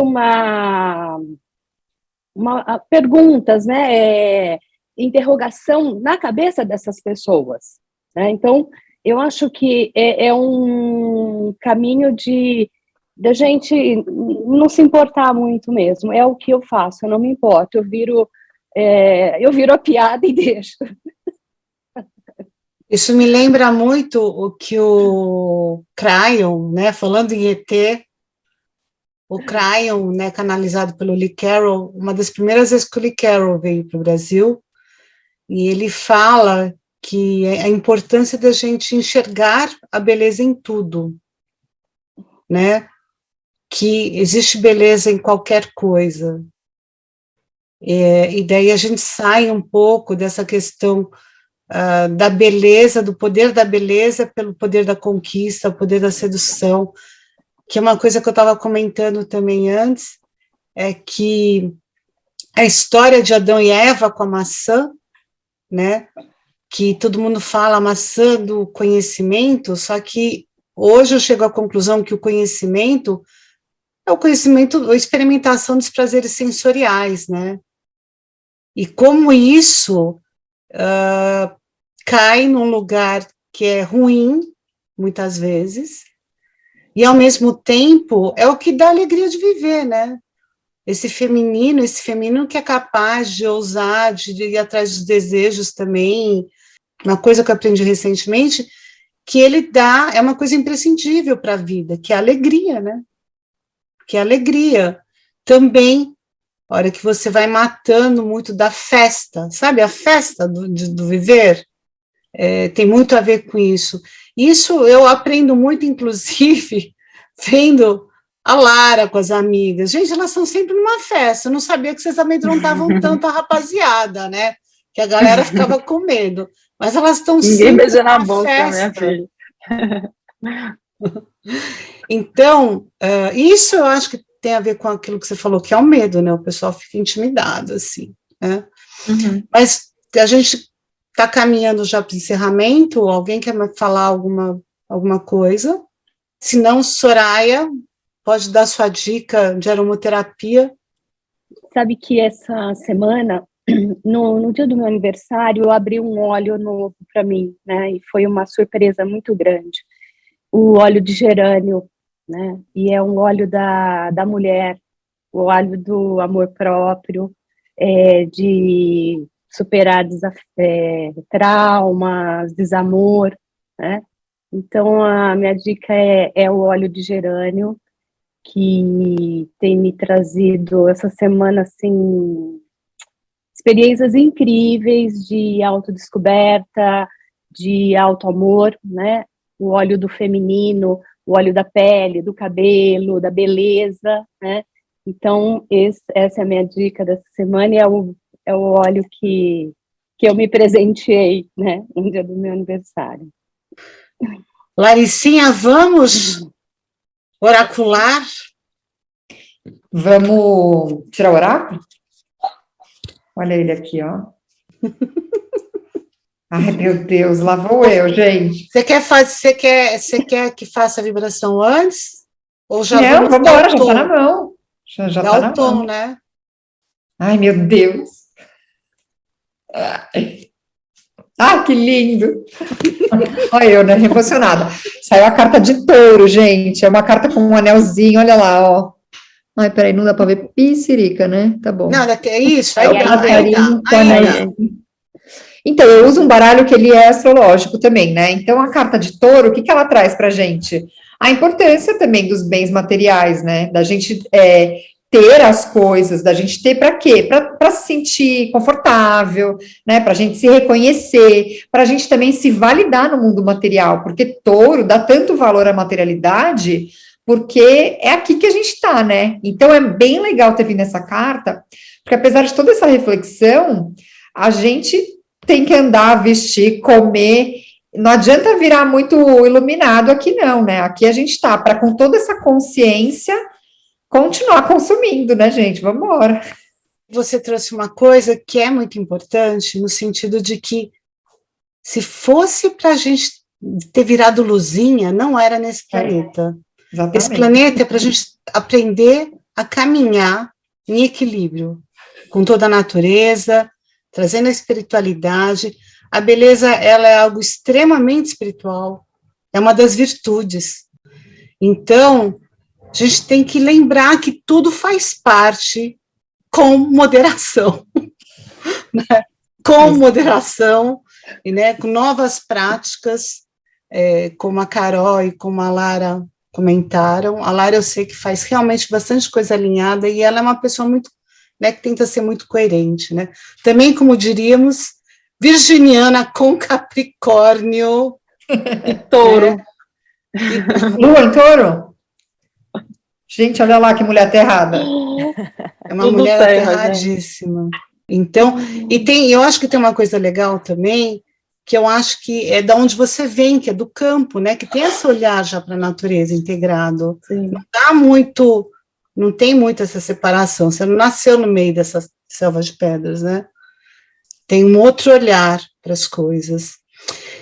perguntas, né, interrogação na cabeça dessas pessoas, né? Então, eu acho que é um caminho da gente não se importar muito mesmo. É o que eu faço, eu não me importo. Eu viro a piada e deixo. Isso me lembra muito o que o Cryon, né, falando em ET, o Cryon, né, canalizado pelo Lee Carroll, uma das primeiras vezes que o Lee Carroll veio para o Brasil, e ele fala que a importância da gente enxergar a beleza em tudo, né, que existe beleza em qualquer coisa, e daí a gente sai um pouco dessa questão da beleza, do poder da beleza pelo poder da conquista, o poder da sedução, que é uma coisa que eu estava comentando também antes, é que a história de Adão e Eva com a maçã, né, que todo mundo fala a maçã do conhecimento, só que hoje eu chego à conclusão que o conhecimento é o conhecimento, a experimentação dos prazeres sensoriais, né, e como isso cai num lugar que é ruim, muitas vezes, e ao mesmo tempo é o que dá alegria de viver, né? Esse feminino que é capaz de ousar, de ir atrás dos desejos também. Uma coisa que eu aprendi recentemente, que ele dá, é uma coisa imprescindível para a vida, que é a alegria, né? Que é a alegria. Também, a hora que você vai matando muito da festa, sabe? A festa do viver, tem muito a ver com isso. Isso eu aprendo muito, inclusive, vendo a Lara com as amigas. Gente, elas estão sempre numa festa. Eu não sabia que vocês amedrontavam tanto a rapaziada, né? Que a galera ficava com medo. Mas elas estão Ninguém sempre beija na numa boca, minha festa. filha. Então, isso eu acho que tem a ver com aquilo que você falou, que é o medo, né? O pessoal fica intimidado, assim. né? Uhum. Mas a gente está caminhando já para o encerramento, alguém quer falar alguma coisa? Se não, Soraya, pode dar sua dica de aromaterapia. Sabe que essa semana, no dia do meu aniversário, eu abri um óleo novo para mim, né? E foi uma surpresa muito grande. O óleo de gerânio, né? E é um óleo da mulher, o óleo do amor próprio, de superar traumas, desamor, né? Então, a minha dica é o óleo de gerânio, que tem me trazido essa semana, assim, experiências incríveis de autodescoberta, de autoamor, né? O óleo do feminino, o óleo da pele, do cabelo, da beleza, né? Então, essa é a minha dica dessa semana e é o óleo que eu me presenteei, né? No dia do meu aniversário. Laricinha, vamos oracular? Vamos tirar o oráculo? Olha ele aqui, ó. Ai, meu Deus, lá vou eu, gente. Você quer que faça a vibração antes? Ou já Não, vamos vamos dar embora, o já tá na tom? mão. Já Dá tá o na tom, mão. né? Ai, meu Deus. Ah, que lindo. Olha eu, né, emocionada. Saiu a carta de touro, gente. É uma carta com um anelzinho, olha lá, ó. Ai, peraí, não dá pra ver piscirica, né? Tá bom. Não, é isso, É aí o dá, aí dá, passarinho com aí dá. anelzinho. Então, eu uso um baralho que ele é astrológico também, né? Então, a carta de touro, o que que ela traz pra gente? A importância também dos bens materiais, né? Da gente ter as coisas, da gente ter para quê? Para se sentir confortável, né? Para a gente se reconhecer, para a gente também se validar no mundo material, porque touro dá tanto valor à materialidade, porque é aqui que a gente está, né? Então, é bem legal ter vindo essa carta, porque apesar de toda essa reflexão, a gente tem que andar, vestir, comer. Não adianta virar muito iluminado aqui, não, né? Aqui a gente está para, com toda essa consciência, continuar consumindo, né, gente? Vamos embora. Você trouxe uma coisa que é muito importante, no sentido de que, se fosse para a gente ter virado luzinha, não era nesse planeta. Esse Exatamente. planeta é para a gente aprender a caminhar em equilíbrio com toda a natureza, trazendo a espiritualidade. A beleza, ela é algo extremamente espiritual, é uma das virtudes. Então, a gente tem que lembrar que tudo faz parte com moderação, né? Com moderação, e, né, com novas práticas, como a Carol e como a Lara comentaram. A Lara, eu sei que faz realmente bastante coisa alinhada, e ela é uma pessoa muito, né, que tenta ser muito coerente, né? Também, como diríamos, virginiana com Capricórnio. E touro. Né? Lua em touro? Gente, olha lá que mulher aterrada. É uma Tudo mulher terra, aterradíssima. Então, eu acho que tem uma coisa legal também, que eu acho que é da onde você vem, que é do campo, né? Que tem esse olhar já para a natureza integrado. Sim. Não tem muito essa separação. Você não nasceu no meio dessa selva de pedras, né? Tem um outro olhar para as coisas.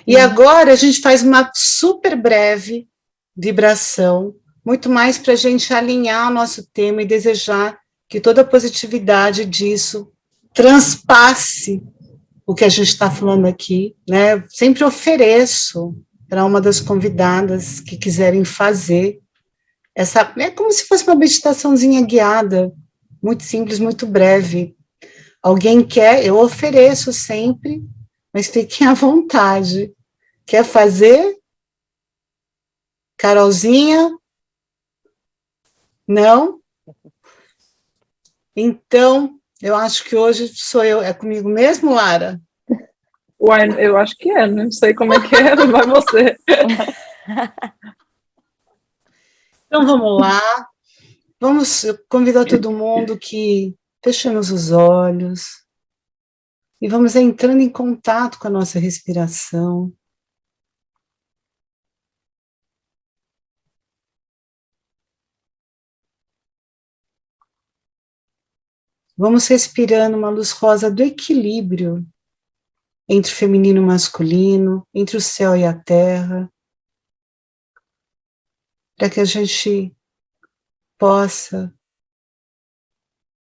E agora a gente faz uma super breve vibração, muito mais para a gente alinhar o nosso tema e desejar que toda a positividade disso transpasse o que a gente está falando aqui, né? Sempre ofereço para uma das convidadas que quiserem fazer essa, é como se fosse uma meditaçãozinha guiada, muito simples, muito breve. Alguém quer, eu ofereço sempre, mas fiquem à vontade. Quer fazer? Carolzinha? Não? Então, eu acho que hoje sou eu. É comigo mesmo, Lara? Uai, eu acho que é, não sei como é que é, vai você. Então, vamos lá. Vamos convidar todo mundo que fechemos os olhos e vamos entrando em contato com a nossa respiração. Vamos respirando uma luz rosa do equilíbrio entre o feminino e o masculino, entre o céu e a terra, para que a gente possa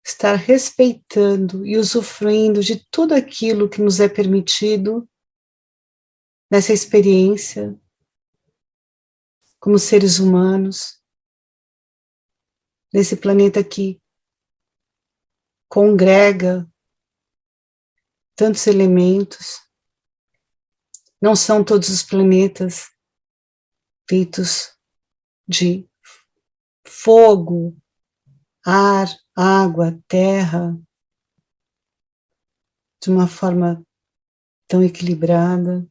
estar respeitando e usufruindo de tudo aquilo que nos é permitido nessa experiência, como seres humanos, nesse planeta que congrega tantos elementos. Não são todos os planetas feitos de fogo, ar, água, terra, de uma forma tão equilibrada.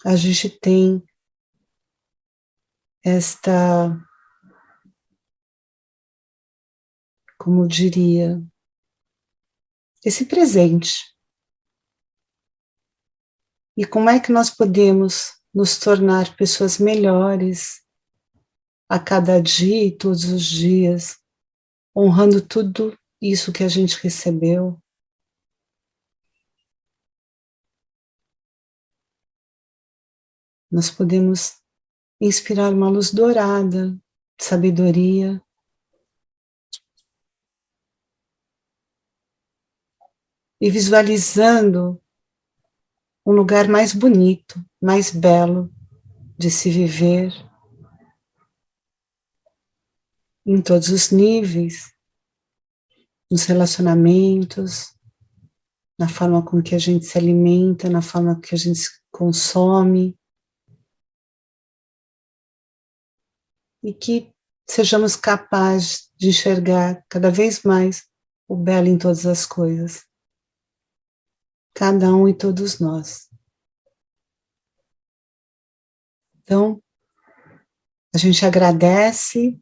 A gente tem esta, como diria, esse presente. E como é que nós podemos nos tornar pessoas melhores a cada dia e todos os dias, honrando tudo isso que a gente recebeu? Nós podemos inspirar uma luz dourada de sabedoria, e visualizando um lugar mais bonito, mais belo de se viver, em todos os níveis, nos relacionamentos, na forma com que a gente se alimenta, na forma que a gente se consome, e que sejamos capazes de enxergar cada vez mais o belo em todas as coisas, cada um e todos nós. Então, a gente agradece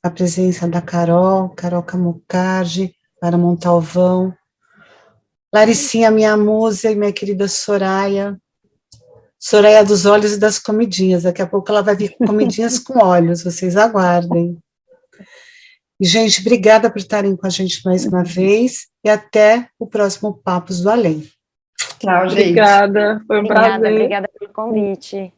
a presença da Carol Camucardi, Lara Montalvão, Laricinha, minha musa, e minha querida Soraya dos olhos e das comidinhas. Daqui a pouco ela vai vir com comidinhas com olhos, vocês aguardem. E, gente, obrigada por estarem com a gente mais uma vez, e até o próximo Papos do Além. Tchau, gente. Obrigada, foi um prazer. Obrigada pelo convite.